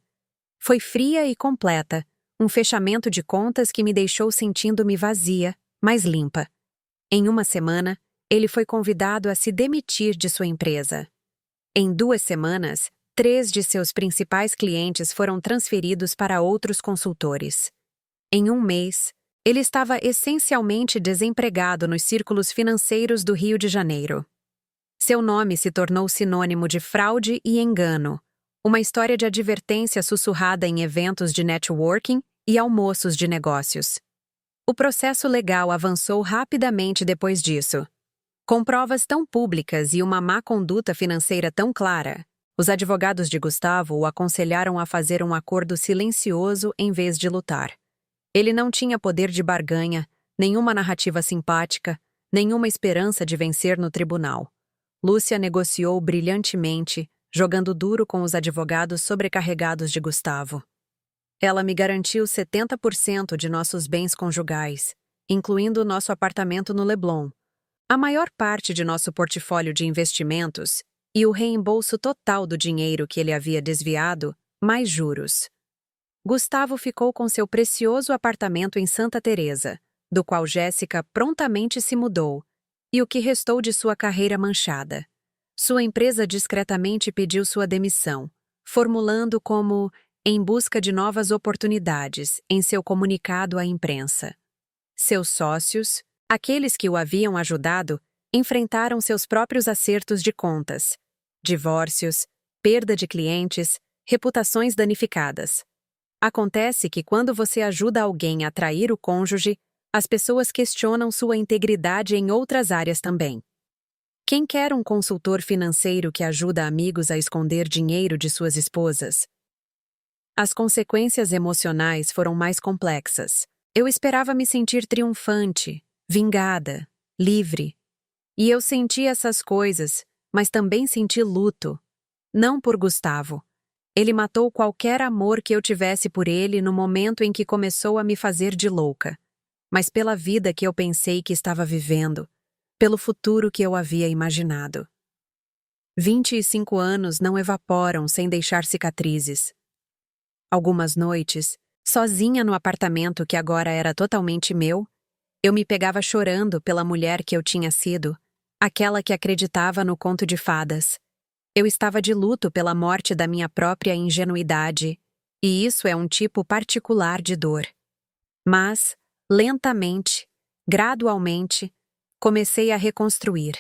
Foi fria e completa, um fechamento de contas que me deixou sentindo-me vazia, mas limpa. Em uma semana, ele foi convidado a se demitir de sua empresa. Em 2 semanas, 3 de seus principais clientes foram transferidos para outros consultores. Em 1 mês, ele estava essencialmente desempregado nos círculos financeiros do Rio de Janeiro. Seu nome se tornou sinônimo de fraude e engano, uma história de advertência sussurrada em eventos de networking e almoços de negócios. O processo legal avançou rapidamente depois disso. Com provas tão públicas e uma má conduta financeira tão clara, os advogados de Gustavo o aconselharam a fazer um acordo silencioso em vez de lutar. Ele não tinha poder de barganha, nenhuma narrativa simpática, nenhuma esperança de vencer no tribunal. Lúcia negociou brilhantemente, jogando duro com os advogados sobrecarregados de Gustavo. Ela me garantiu 70% de nossos bens conjugais, incluindo nosso apartamento no Leblon, a maior parte de nosso portfólio de investimentos e o reembolso total do dinheiro que ele havia desviado, mais juros. Gustavo ficou com seu precioso apartamento em Santa Teresa, do qual Jéssica prontamente se mudou, e o que restou de sua carreira manchada. Sua empresa discretamente pediu sua demissão, formulando como "em busca de novas oportunidades" em seu comunicado à imprensa. Seus sócios, aqueles que o haviam ajudado, enfrentaram seus próprios acertos de contas, divórcios, perda de clientes, reputações danificadas. Acontece que quando você ajuda alguém a trair o cônjuge, as pessoas questionam sua integridade em outras áreas também. Quem quer um consultor financeiro que ajuda amigos a esconder dinheiro de suas esposas? As consequências emocionais foram mais complexas. Eu esperava me sentir triunfante, vingada, livre. E eu senti essas coisas, mas também senti luto. Não por Gustavo. Ele matou qualquer amor que eu tivesse por ele no momento em que começou a me fazer de louca. Mas pela vida que eu pensei que estava vivendo, pelo futuro que eu havia imaginado. 25 anos não evaporam sem deixar cicatrizes. Algumas noites, sozinha no apartamento que agora era totalmente meu, eu me pegava chorando pela mulher que eu tinha sido, aquela que acreditava no conto de fadas. Eu estava de luto pela morte da minha própria ingenuidade, e isso é um tipo particular de dor. Mas, lentamente, gradualmente, comecei a reconstruir.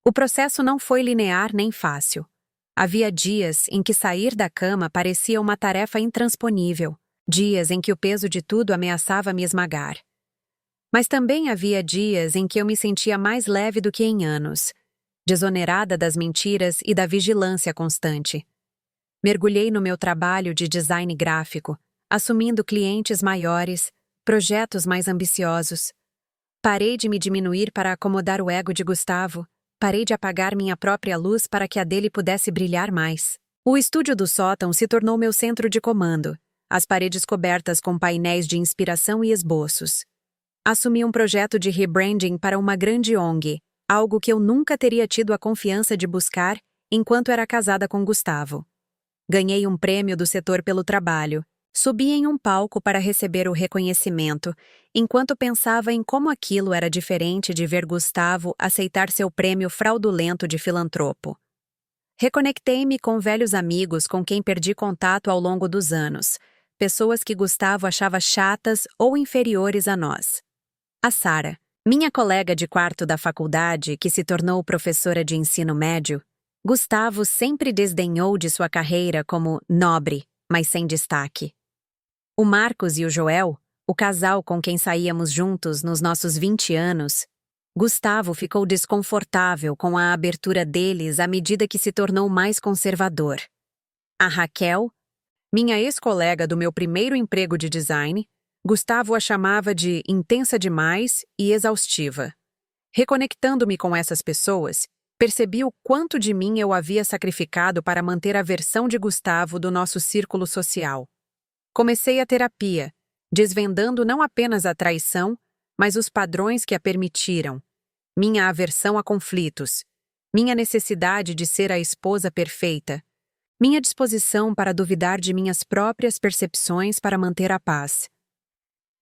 O processo não foi linear nem fácil. Havia dias em que sair da cama parecia uma tarefa intransponível, dias em que o peso de tudo ameaçava me esmagar. Mas também havia dias em que eu me sentia mais leve do que em anos, desonerada das mentiras e da vigilância constante. Mergulhei no meu trabalho de design gráfico, assumindo clientes maiores, projetos mais ambiciosos. Parei de me diminuir para acomodar o ego de Gustavo. Parei de apagar minha própria luz para que a dele pudesse brilhar mais. O estúdio do sótão se tornou meu centro de comando, as paredes cobertas com painéis de inspiração e esboços. Assumi um projeto de rebranding para uma grande ONG, algo que eu nunca teria tido a confiança de buscar enquanto era casada com Gustavo. Ganhei um prêmio do setor pelo trabalho. Subi em um palco para receber o reconhecimento, enquanto pensava em como aquilo era diferente de ver Gustavo aceitar seu prêmio fraudulento de filantropo. Reconectei-me com velhos amigos com quem perdi contato ao longo dos anos, pessoas que Gustavo achava chatas ou inferiores a nós. A Sara, minha colega de quarto da faculdade que se tornou professora de ensino médio, Gustavo sempre desdenhou de sua carreira como nobre, mas sem destaque. O Marcos e o Joel, o casal com quem saíamos juntos nos nossos 20 anos, Gustavo ficou desconfortável com a abertura deles à medida que se tornou mais conservador. A Raquel, minha ex-colega do meu primeiro emprego de design, Gustavo a chamava de intensa demais e exaustiva. Reconectando-me com essas pessoas, percebi o quanto de mim eu havia sacrificado para manter a versão de Gustavo do nosso círculo social. Comecei a terapia, desvendando não apenas a traição, mas os padrões que a permitiram, minha aversão a conflitos, minha necessidade de ser a esposa perfeita, minha disposição para duvidar de minhas próprias percepções para manter a paz.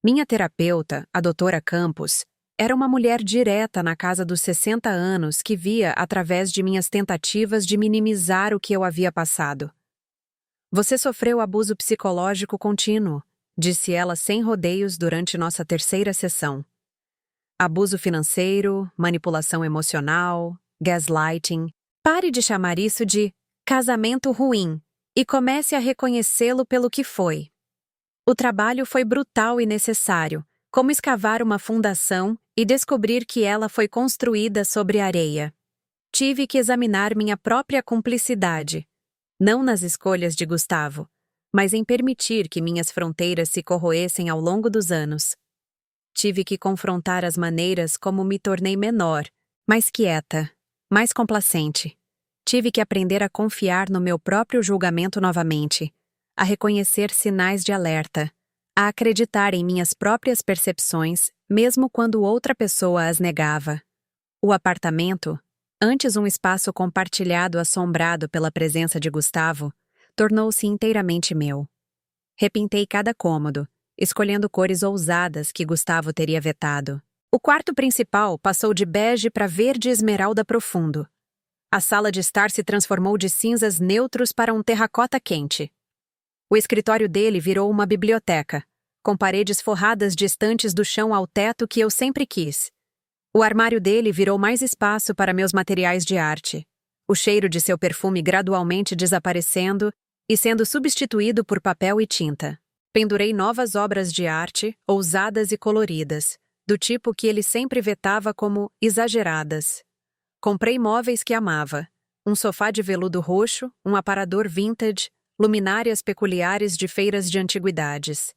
Minha terapeuta, a doutora Campos, era uma mulher direta na casa dos 60 anos que via através de minhas tentativas de minimizar o que eu havia passado. Você sofreu abuso psicológico contínuo, disse ela sem rodeios durante nossa terceira sessão. Abuso financeiro, manipulação emocional, gaslighting. Pare de chamar isso de casamento ruim e comece a reconhecê-lo pelo que foi. O trabalho foi brutal e necessário, como escavar uma fundação e descobrir que ela foi construída sobre areia. Tive que examinar minha própria cumplicidade, não nas escolhas de Gustavo, mas em permitir que minhas fronteiras se corroessem ao longo dos anos. Tive que confrontar as maneiras como me tornei menor, mais quieta, mais complacente. Tive que aprender a confiar no meu próprio julgamento novamente, a reconhecer sinais de alerta, a acreditar em minhas próprias percepções, mesmo quando outra pessoa as negava. O apartamento, antes um espaço compartilhado assombrado pela presença de Gustavo, tornou-se inteiramente meu. Repintei cada cômodo, escolhendo cores ousadas que Gustavo teria vetado. O quarto principal passou de bege para verde esmeralda profundo. A sala de estar se transformou de cinzas neutros para um terracota quente. O escritório dele virou uma biblioteca, com paredes forradas de estantes do chão ao teto que eu sempre quis. O armário dele virou mais espaço para meus materiais de arte, o cheiro de seu perfume gradualmente desaparecendo e sendo substituído por papel e tinta. Pendurei novas obras de arte, ousadas e coloridas, do tipo que ele sempre vetava como exageradas. Comprei móveis que amava, um sofá de veludo roxo, um aparador vintage, luminárias peculiares de feiras de antiguidades.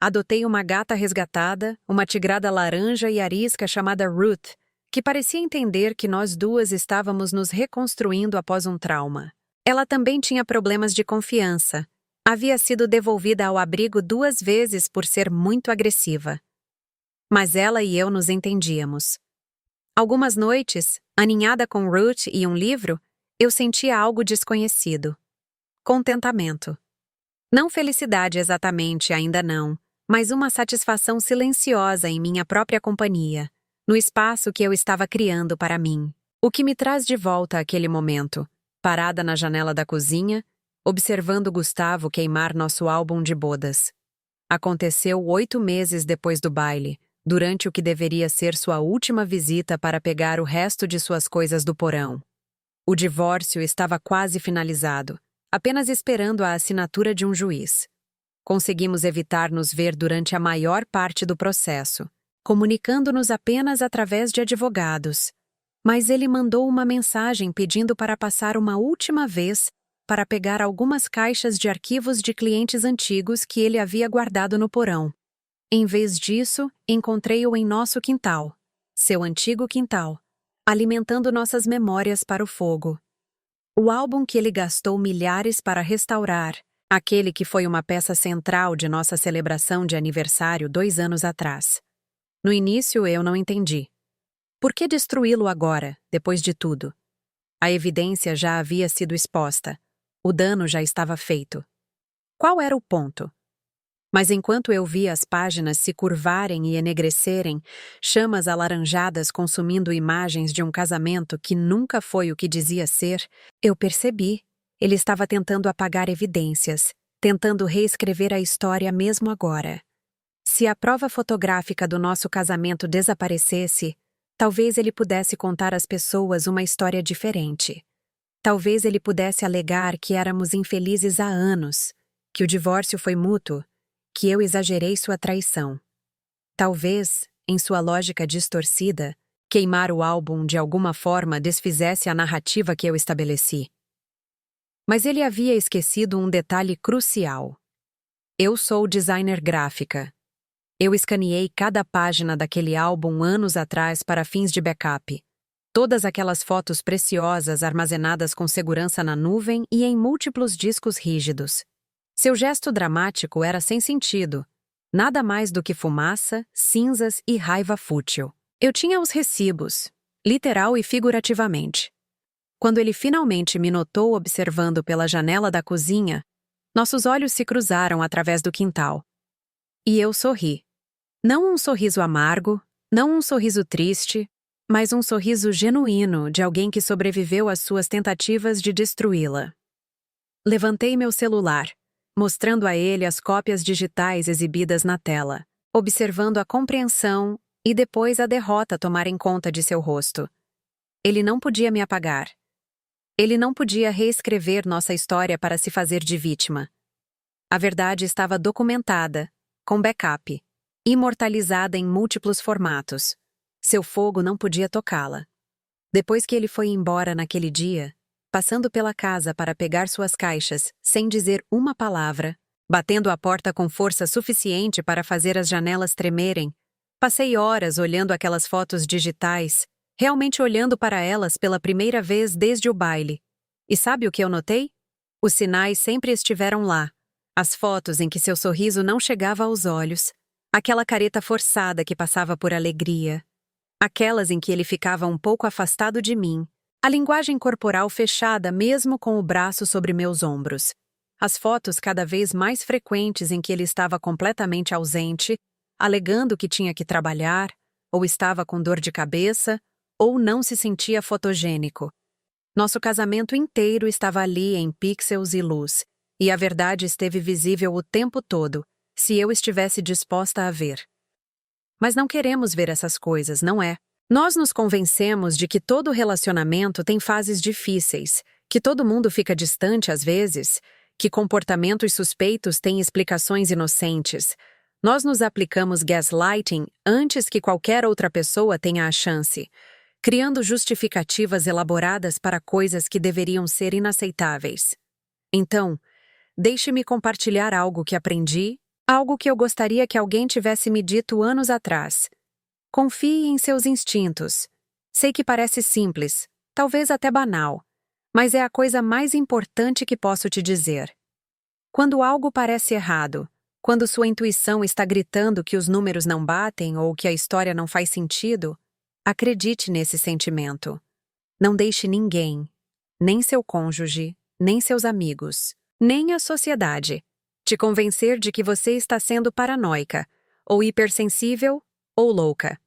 Adotei uma gata resgatada, uma tigrada laranja e arisca chamada Ruth, que parecia entender que nós duas estávamos nos reconstruindo após um trauma. Ela também tinha problemas de confiança. Havia sido devolvida ao abrigo 2 vezes por ser muito agressiva. Mas ela e eu nos entendíamos. Algumas noites, aninhada com Ruth e um livro, eu sentia algo desconhecido. Contentamento. Não felicidade exatamente, ainda não, mas uma satisfação silenciosa em minha própria companhia, no espaço que eu estava criando para mim. O que me traz de volta àquele momento, parada na janela da cozinha, observando Gustavo queimar nosso álbum de bodas. Aconteceu 8 meses depois do baile, durante o que deveria ser sua última visita para pegar o resto de suas coisas do porão. O divórcio estava quase finalizado, apenas esperando a assinatura de um juiz. Conseguimos evitar nos ver durante a maior parte do processo, comunicando-nos apenas através de advogados. Mas ele mandou uma mensagem pedindo para passar uma última vez para pegar algumas caixas de arquivos de clientes antigos que ele havia guardado no porão. Em vez disso, encontrei-o em nosso quintal, seu antigo quintal, alimentando nossas memórias para o fogo. O álbum que ele gastou milhares para restaurar, aquele que foi uma peça central de nossa celebração de aniversário 2 anos atrás. No início, eu não entendi. Por que destruí-lo agora, depois de tudo? A evidência já havia sido exposta. O dano já estava feito. Qual era o ponto? Mas enquanto eu via as páginas se curvarem e enegrecerem, chamas alaranjadas consumindo imagens de um casamento que nunca foi o que dizia ser, eu percebi. Ele estava tentando apagar evidências, tentando reescrever a história mesmo agora. Se a prova fotográfica do nosso casamento desaparecesse, talvez ele pudesse contar às pessoas uma história diferente. Talvez ele pudesse alegar que éramos infelizes há anos, que o divórcio foi mútuo, que eu exagerei sua traição. Talvez, em sua lógica distorcida, queimar o álbum de alguma forma desfizesse a narrativa que eu estabeleci. Mas ele havia esquecido um detalhe crucial. Eu sou designer gráfica. Eu escaneei cada página daquele álbum anos atrás para fins de backup. Todas aquelas fotos preciosas armazenadas com segurança na nuvem e em múltiplos discos rígidos. Seu gesto dramático era sem sentido. Nada mais do que fumaça, cinzas e raiva fútil. Eu tinha os recibos, literal e figurativamente. Quando ele finalmente me notou observando pela janela da cozinha, nossos olhos se cruzaram através do quintal. E eu sorri. Não um sorriso amargo, não um sorriso triste, mas um sorriso genuíno de alguém que sobreviveu às suas tentativas de destruí-la. Levantei meu celular, mostrando a ele as cópias digitais exibidas na tela, observando a compreensão e depois a derrota tomarem conta de seu rosto. Ele não podia me apagar. Ele não podia reescrever nossa história para se fazer de vítima. A verdade estava documentada, com backup, imortalizada em múltiplos formatos. Seu fogo não podia tocá-la. Depois que ele foi embora naquele dia, passando pela casa para pegar suas caixas, sem dizer uma palavra, batendo a porta com força suficiente para fazer as janelas tremerem, passei horas olhando aquelas fotos digitais, realmente olhando para elas pela primeira vez desde o baile. E sabe o que eu notei? Os sinais sempre estiveram lá. As fotos em que seu sorriso não chegava aos olhos, aquela careta forçada que passava por alegria, aquelas em que ele ficava um pouco afastado de mim, a linguagem corporal fechada mesmo com o braço sobre meus ombros, as fotos cada vez mais frequentes em que ele estava completamente ausente, alegando que tinha que trabalhar, ou estava com dor de cabeça, ou não se sentia fotogênico. Nosso casamento inteiro estava ali em pixels e luz, e a verdade esteve visível o tempo todo, se eu estivesse disposta a ver. Mas não queremos ver essas coisas, não é? Nós nos convencemos de que todo relacionamento tem fases difíceis, que todo mundo fica distante às vezes, que comportamentos suspeitos têm explicações inocentes. Nós nos aplicamos gaslighting antes que qualquer outra pessoa tenha a chance, criando justificativas elaboradas para coisas que deveriam ser inaceitáveis. Então, deixe-me compartilhar algo que aprendi, algo que eu gostaria que alguém tivesse me dito anos atrás. Confie em seus instintos. Sei que parece simples, talvez até banal, mas é a coisa mais importante que posso te dizer. Quando algo parece errado, quando sua intuição está gritando que os números não batem ou que a história não faz sentido, acredite nesse sentimento. Não deixe ninguém, nem seu cônjuge, nem seus amigos, nem a sociedade, te convencer de que você está sendo paranoica, ou hipersensível, ou louca.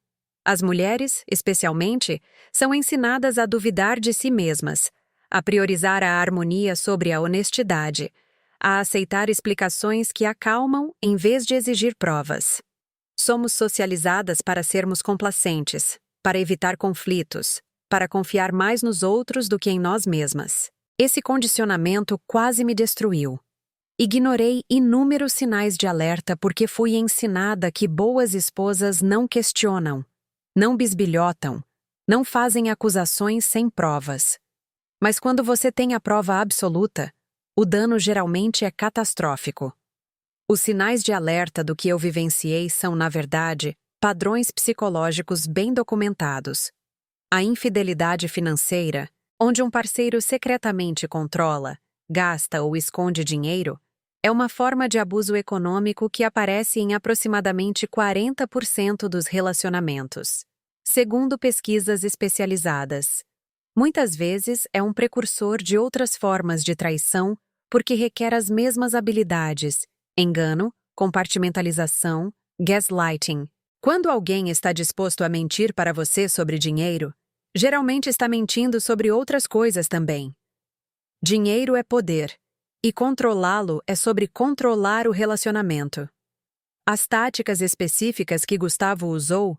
As mulheres, especialmente, são ensinadas a duvidar de si mesmas, a priorizar a harmonia sobre a honestidade, a aceitar explicações que acalmam em vez de exigir provas. Somos socializadas para sermos complacentes, para evitar conflitos, para confiar mais nos outros do que em nós mesmas. Esse condicionamento quase me destruiu. Ignorei inúmeros sinais de alerta porque fui ensinada que boas esposas não questionam, não bisbilhotam, não fazem acusações sem provas. Mas quando você tem a prova absoluta, o dano geralmente é catastrófico. Os sinais de alerta do que eu vivenciei são, na verdade, padrões psicológicos bem documentados. A infidelidade financeira, onde um parceiro secretamente controla, gasta ou esconde dinheiro, é uma forma de abuso econômico que aparece em aproximadamente 40% dos relacionamentos, segundo pesquisas especializadas. Muitas vezes é um precursor de outras formas de traição porque requer as mesmas habilidades: engano, compartimentalização, gaslighting. Quando alguém está disposto a mentir para você sobre dinheiro, geralmente está mentindo sobre outras coisas também. Dinheiro é poder, e controlá-lo é sobre controlar o relacionamento. As táticas específicas que Gustavo usou: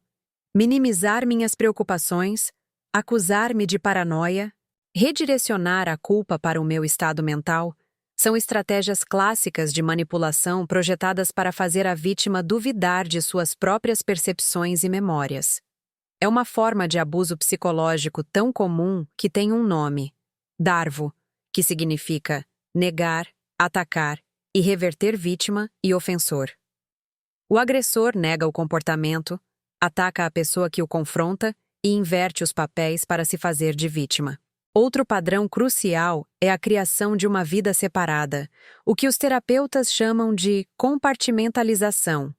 minimizar minhas preocupações, acusar-me de paranoia, Redirecionar a culpa para o meu estado mental são estratégias clássicas de manipulação projetadas para fazer a vítima duvidar de suas próprias percepções e memórias. É uma forma de abuso psicológico tão comum que tem um nome: Darvo, que significa negar, atacar e reverter vítima e ofensor. O agressor nega o comportamento, ataca a pessoa que o confronta e inverte os papéis para se fazer de vítima. Outro padrão crucial é a criação de uma vida separada, o que os terapeutas chamam de compartimentalização.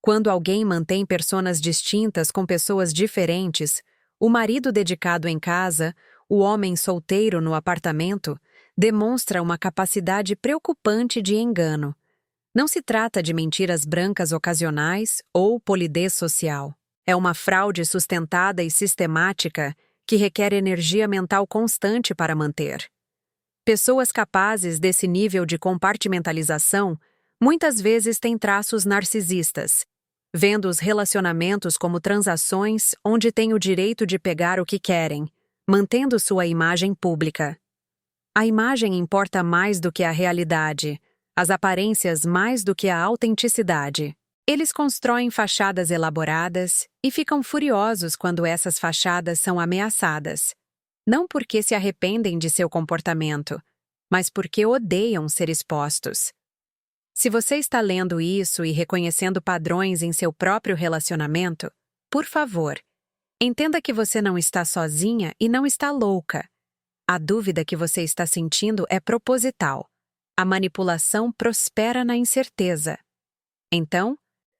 Quando alguém mantém personas distintas com pessoas diferentes, o marido dedicado em casa, o homem solteiro no apartamento, demonstra uma capacidade preocupante de engano. Não se trata de mentiras brancas ocasionais ou polidez social. É uma fraude sustentada e sistemática que requer energia mental constante para manter. Pessoas capazes desse nível de compartimentalização muitas vezes têm traços narcisistas, vendo os relacionamentos como transações onde têm o direito de pegar o que querem, mantendo sua imagem pública. A imagem importa mais do que a realidade, as aparências mais do que a autenticidade. Eles constroem fachadas elaboradas e ficam furiosos quando essas fachadas são ameaçadas. Não porque se arrependem de seu comportamento, mas porque odeiam ser expostos. Se você está lendo isso e reconhecendo padrões em seu próprio relacionamento, por favor, entenda que você não está sozinha e não está louca. A dúvida que você está sentindo é proposital. A manipulação prospera na incerteza. Então,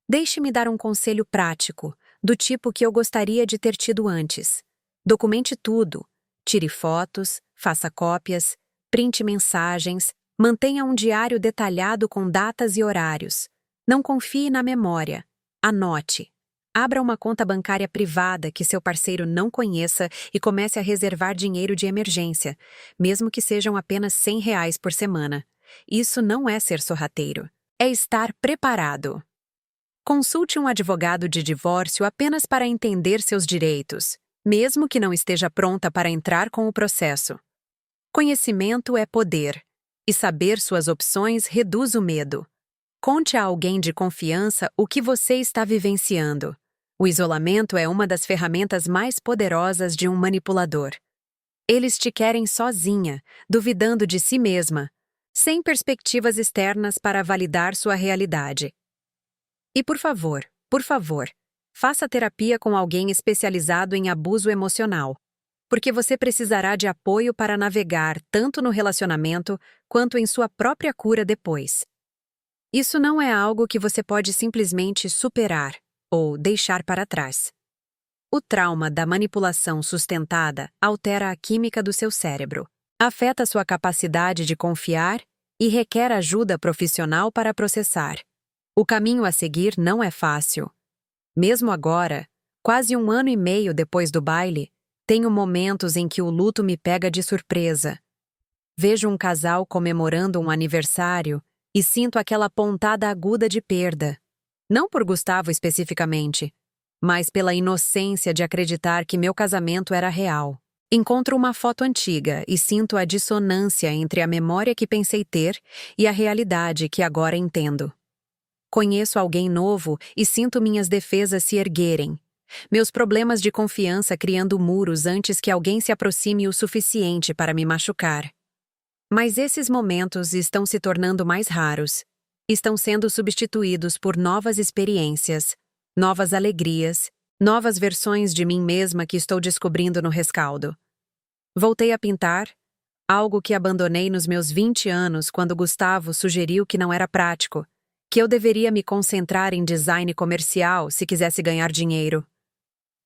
deixe-me dar um conselho prático, do tipo que eu gostaria de ter tido antes. Documente tudo. Tire fotos, faça cópias, printe mensagens, mantenha um diário detalhado com datas e horários. Não confie na memória. Anote. Abra uma conta bancária privada que seu parceiro não conheça e comece a reservar dinheiro de emergência, mesmo que sejam apenas R$ 100 por semana. Isso não é ser sorrateiro. É estar preparado. Consulte um advogado de divórcio apenas para entender seus direitos, mesmo que não esteja pronta para entrar com o processo. Conhecimento é poder, e saber suas opções reduz o medo. Conte a alguém de confiança o que você está vivenciando. O isolamento é uma das ferramentas mais poderosas de um manipulador. Eles te querem sozinha, duvidando de si mesma, sem perspectivas externas para validar sua realidade. E por favor, faça terapia com alguém especializado em abuso emocional, porque você precisará de apoio para navegar tanto no relacionamento quanto em sua própria cura depois. Isso não é algo que você pode simplesmente superar ou deixar para trás. O trauma da manipulação sustentada altera a química do seu cérebro, afeta sua capacidade de confiar e requer ajuda profissional para processar. O caminho a seguir não é fácil. Mesmo agora, quase 1 ano e meio depois do baile, tenho momentos em que o luto me pega de surpresa. Vejo um casal comemorando um aniversário e sinto aquela pontada aguda de perda. Não por Gustavo especificamente, mas pela inocência de acreditar que meu casamento era real. Encontro uma foto antiga e sinto a dissonância entre a memória que pensei ter e a realidade que agora entendo. Conheço alguém novo e sinto minhas defesas se erguerem. Meus problemas de confiança criando muros antes que alguém se aproxime o suficiente para me machucar. Mas esses momentos estão se tornando mais raros. Estão sendo substituídos por novas experiências, novas alegrias, novas versões de mim mesma que estou descobrindo no rescaldo. Voltei a pintar, algo que abandonei nos meus 20 anos quando Gustavo sugeriu que não era prático, que eu deveria me concentrar em design comercial se quisesse ganhar dinheiro.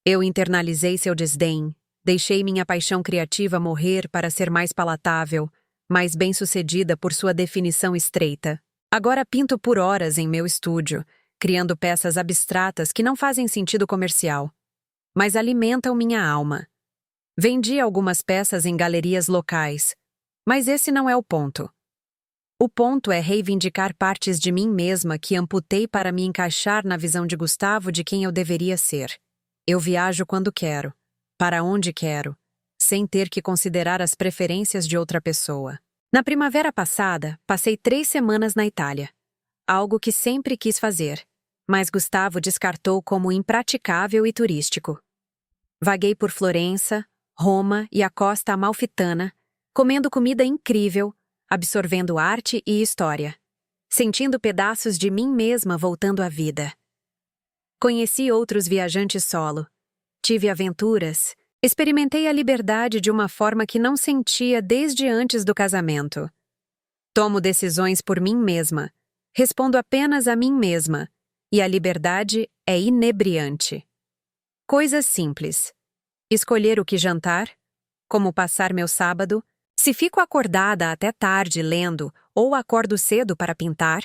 Eu internalizei seu desdém, deixei minha paixão criativa morrer para ser mais palatável, mais bem-sucedida por sua definição estreita. Agora pinto por horas em meu estúdio, criando peças abstratas que não fazem sentido comercial, mas alimentam minha alma. Vendi algumas peças em galerias locais, mas esse não é o ponto. O ponto é reivindicar partes de mim mesma que amputei para me encaixar na visão de Gustavo de quem eu deveria ser. Eu viajo quando quero, para onde quero, sem ter que considerar as preferências de outra pessoa. Na primavera passada, passei 3 semanas na Itália. Algo que sempre quis fazer, mas Gustavo descartou como impraticável e turístico. Vaguei por Florença, Roma e a costa amalfitana, comendo comida incrível, absorvendo arte e história, sentindo pedaços de mim mesma voltando à vida. Conheci outros viajantes solo, tive aventuras, experimentei a liberdade de uma forma que não sentia desde antes do casamento. Tomo decisões por mim mesma, respondo apenas a mim mesma, e a liberdade é inebriante. Coisas simples. Escolher o que jantar, como passar meu sábado, se fico acordada até tarde lendo ou acordo cedo para pintar,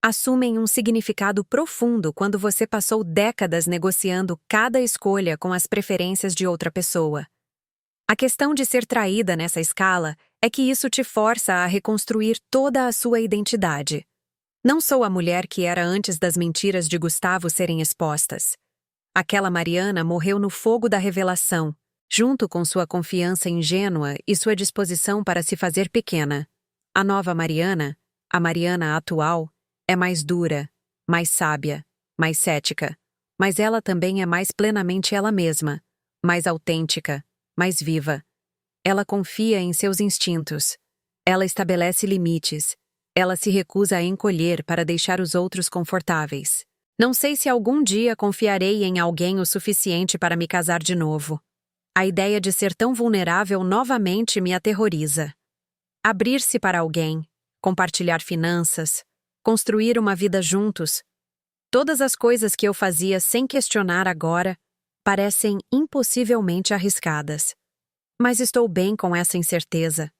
assumem um significado profundo quando você passou décadas negociando cada escolha com as preferências de outra pessoa. A questão de ser traída nessa escala é que isso te força a reconstruir toda a sua identidade. Não sou a mulher que era antes das mentiras de Gustavo serem expostas. Aquela Mariana morreu no fogo da revelação, junto com sua confiança ingênua e sua disposição para se fazer pequena. A nova Mariana, a Mariana atual, é mais dura, mais sábia, mais cética, mas ela também é mais plenamente ela mesma, mais autêntica, mais viva. Ela confia em seus instintos. Ela estabelece limites. Ela se recusa a encolher para deixar os outros confortáveis. Não sei se algum dia confiarei em alguém o suficiente para me casar de novo. A ideia de ser tão vulnerável novamente me aterroriza. Abrir-se para alguém, compartilhar finanças, construir uma vida juntos. Todas as coisas que eu fazia sem questionar agora parecem impossivelmente arriscadas. Mas estou bem com essa incerteza.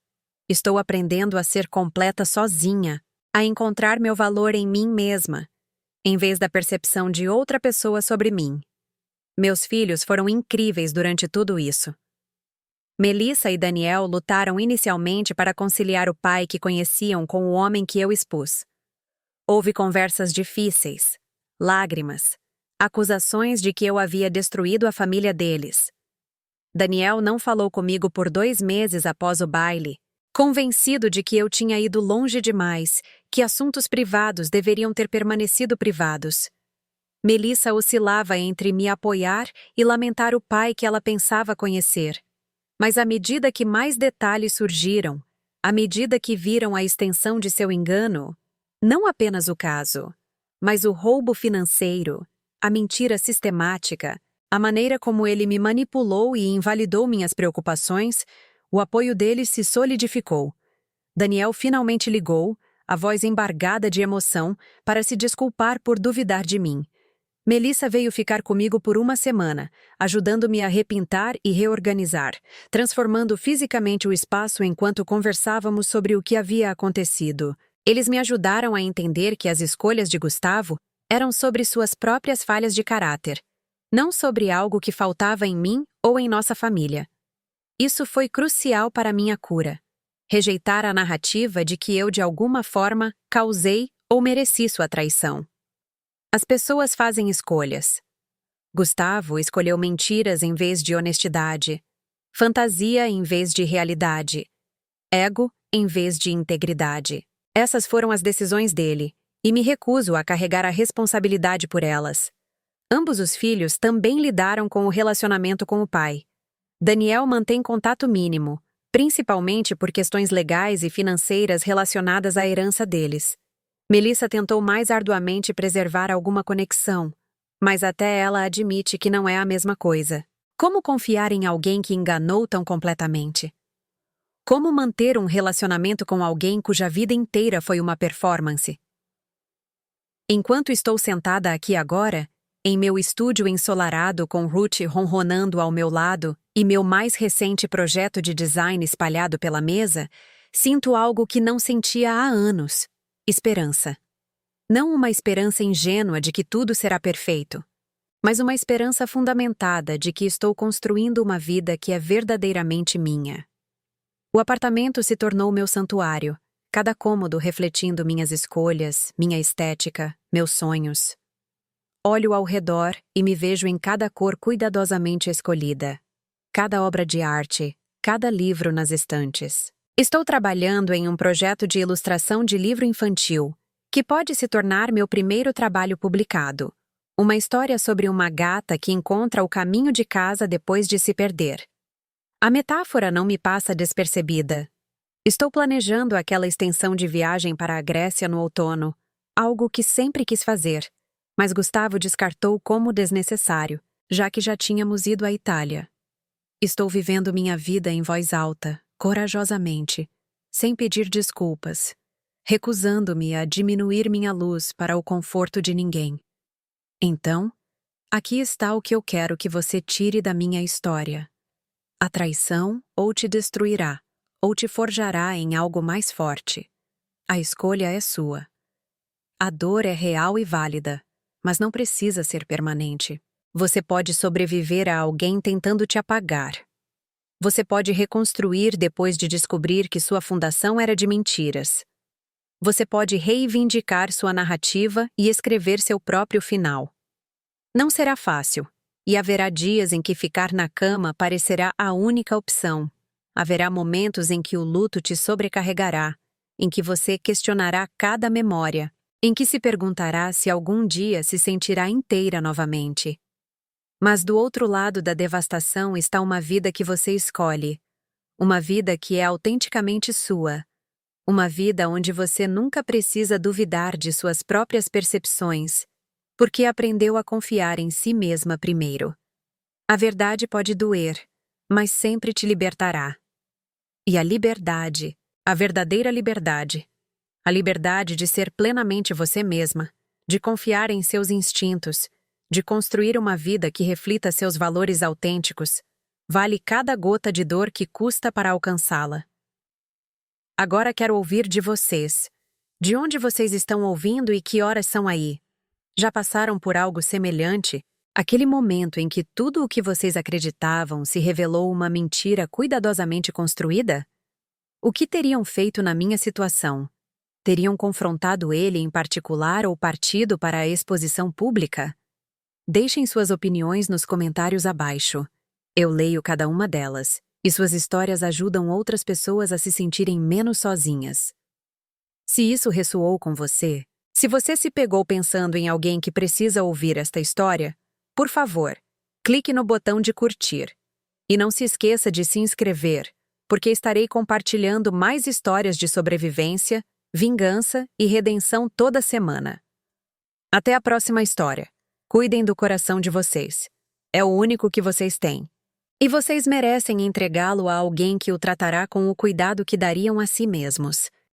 Estou aprendendo a ser completa sozinha, a encontrar meu valor em mim mesma, em vez da percepção de outra pessoa sobre mim. Meus filhos foram incríveis durante tudo isso. Melissa e Daniel lutaram inicialmente para conciliar o pai que conheciam com o homem que eu expus. Houve conversas difíceis, lágrimas, acusações de que eu havia destruído a família deles. Daniel não falou comigo por 2 meses após o baile, convencido de que eu tinha ido longe demais, que assuntos privados deveriam ter permanecido privados. Melissa oscilava entre me apoiar e lamentar o pai que ela pensava conhecer. Mas à medida que mais detalhes surgiram, à medida que viram a extensão de seu engano, não apenas o caso, mas o roubo financeiro, a mentira sistemática, a maneira como ele me manipulou e invalidou minhas preocupações, o apoio deles se solidificou. Daniel finalmente ligou, a voz embargada de emoção, para se desculpar por duvidar de mim. Melissa veio ficar comigo por 1 semana, ajudando-me a repintar e reorganizar, transformando fisicamente o espaço enquanto conversávamos sobre o que havia acontecido. Eles me ajudaram a entender que as escolhas de Gustavo eram sobre suas próprias falhas de caráter, não sobre algo que faltava em mim ou em nossa família. Isso foi crucial para minha cura. Rejeitar a narrativa de que eu, de alguma forma, causei ou mereci sua traição. As pessoas fazem escolhas. Gustavo escolheu mentiras em vez de honestidade, fantasia em vez de realidade, ego em vez de integridade. Essas foram as decisões dele, e me recuso a carregar a responsabilidade por elas. Ambos os filhos também lidaram com o relacionamento com o pai. Daniel mantém contato mínimo, principalmente por questões legais e financeiras relacionadas à herança deles. Melissa tentou mais arduamente preservar alguma conexão, mas até ela admite que não é a mesma coisa. Como confiar em alguém que enganou tão completamente? Como manter um relacionamento com alguém cuja vida inteira foi uma performance? Enquanto estou sentada aqui agora, em meu estúdio ensolarado com Ruth ronronando ao meu lado e meu mais recente projeto de design espalhado pela mesa, sinto algo que não sentia há anos: esperança. Não uma esperança ingênua de que tudo será perfeito, mas uma esperança fundamentada de que estou construindo uma vida que é verdadeiramente minha. O apartamento se tornou meu santuário, cada cômodo refletindo minhas escolhas, minha estética, meus sonhos. Olho ao redor e me vejo em cada cor cuidadosamente escolhida. Cada obra de arte, cada livro nas estantes. Estou trabalhando em um projeto de ilustração de livro infantil, que pode se tornar meu primeiro trabalho publicado. Uma história sobre uma gata que encontra o caminho de casa depois de se perder. A metáfora não me passa despercebida. Estou planejando aquela extensão de viagem para a Grécia no outono, algo que sempre quis fazer, mas Gustavo descartou como desnecessário, já que já tínhamos ido à Itália. Estou vivendo minha vida em voz alta, corajosamente, sem pedir desculpas, recusando-me a diminuir minha luz para o conforto de ninguém. Então, aqui está o que eu quero que você tire da minha história. A traição ou te destruirá, ou te forjará em algo mais forte. A escolha é sua. A dor é real e válida, mas não precisa ser permanente. Você pode sobreviver a alguém tentando te apagar. Você pode reconstruir depois de descobrir que sua fundação era de mentiras. Você pode reivindicar sua narrativa e escrever seu próprio final. Não será fácil, e haverá dias em que ficar na cama parecerá a única opção. Haverá momentos em que o luto te sobrecarregará, em que você questionará cada memória, em que se perguntará se algum dia se sentirá inteira novamente. Mas do outro lado da devastação está uma vida que você escolhe, uma vida que é autenticamente sua, uma vida onde você nunca precisa duvidar de suas próprias percepções, porque aprendeu a confiar em si mesma primeiro. A verdade pode doer, mas sempre te libertará. E a liberdade, a verdadeira liberdade, a liberdade de ser plenamente você mesma, de confiar em seus instintos, de construir uma vida que reflita seus valores autênticos, vale cada gota de dor que custa para alcançá-la. Agora quero ouvir de vocês. De onde vocês estão ouvindo e que horas são aí? Já passaram por algo semelhante? Aquele momento em que tudo o que vocês acreditavam se revelou uma mentira cuidadosamente construída? O que teriam feito na minha situação? Teriam confrontado ele em particular ou partido para a exposição pública? Deixem suas opiniões nos comentários abaixo. Eu leio cada uma delas, e suas histórias ajudam outras pessoas a se sentirem menos sozinhas. Se isso ressoou com você, se você se pegou pensando em alguém que precisa ouvir esta história, por favor, clique no botão de curtir. E não se esqueça de se inscrever, porque estarei compartilhando mais histórias de sobrevivência, vingança e redenção toda semana. Até a próxima história. Cuidem do coração de vocês. É o único que vocês têm. E vocês merecem entregá-lo a alguém que o tratará com o cuidado que dariam a si mesmos.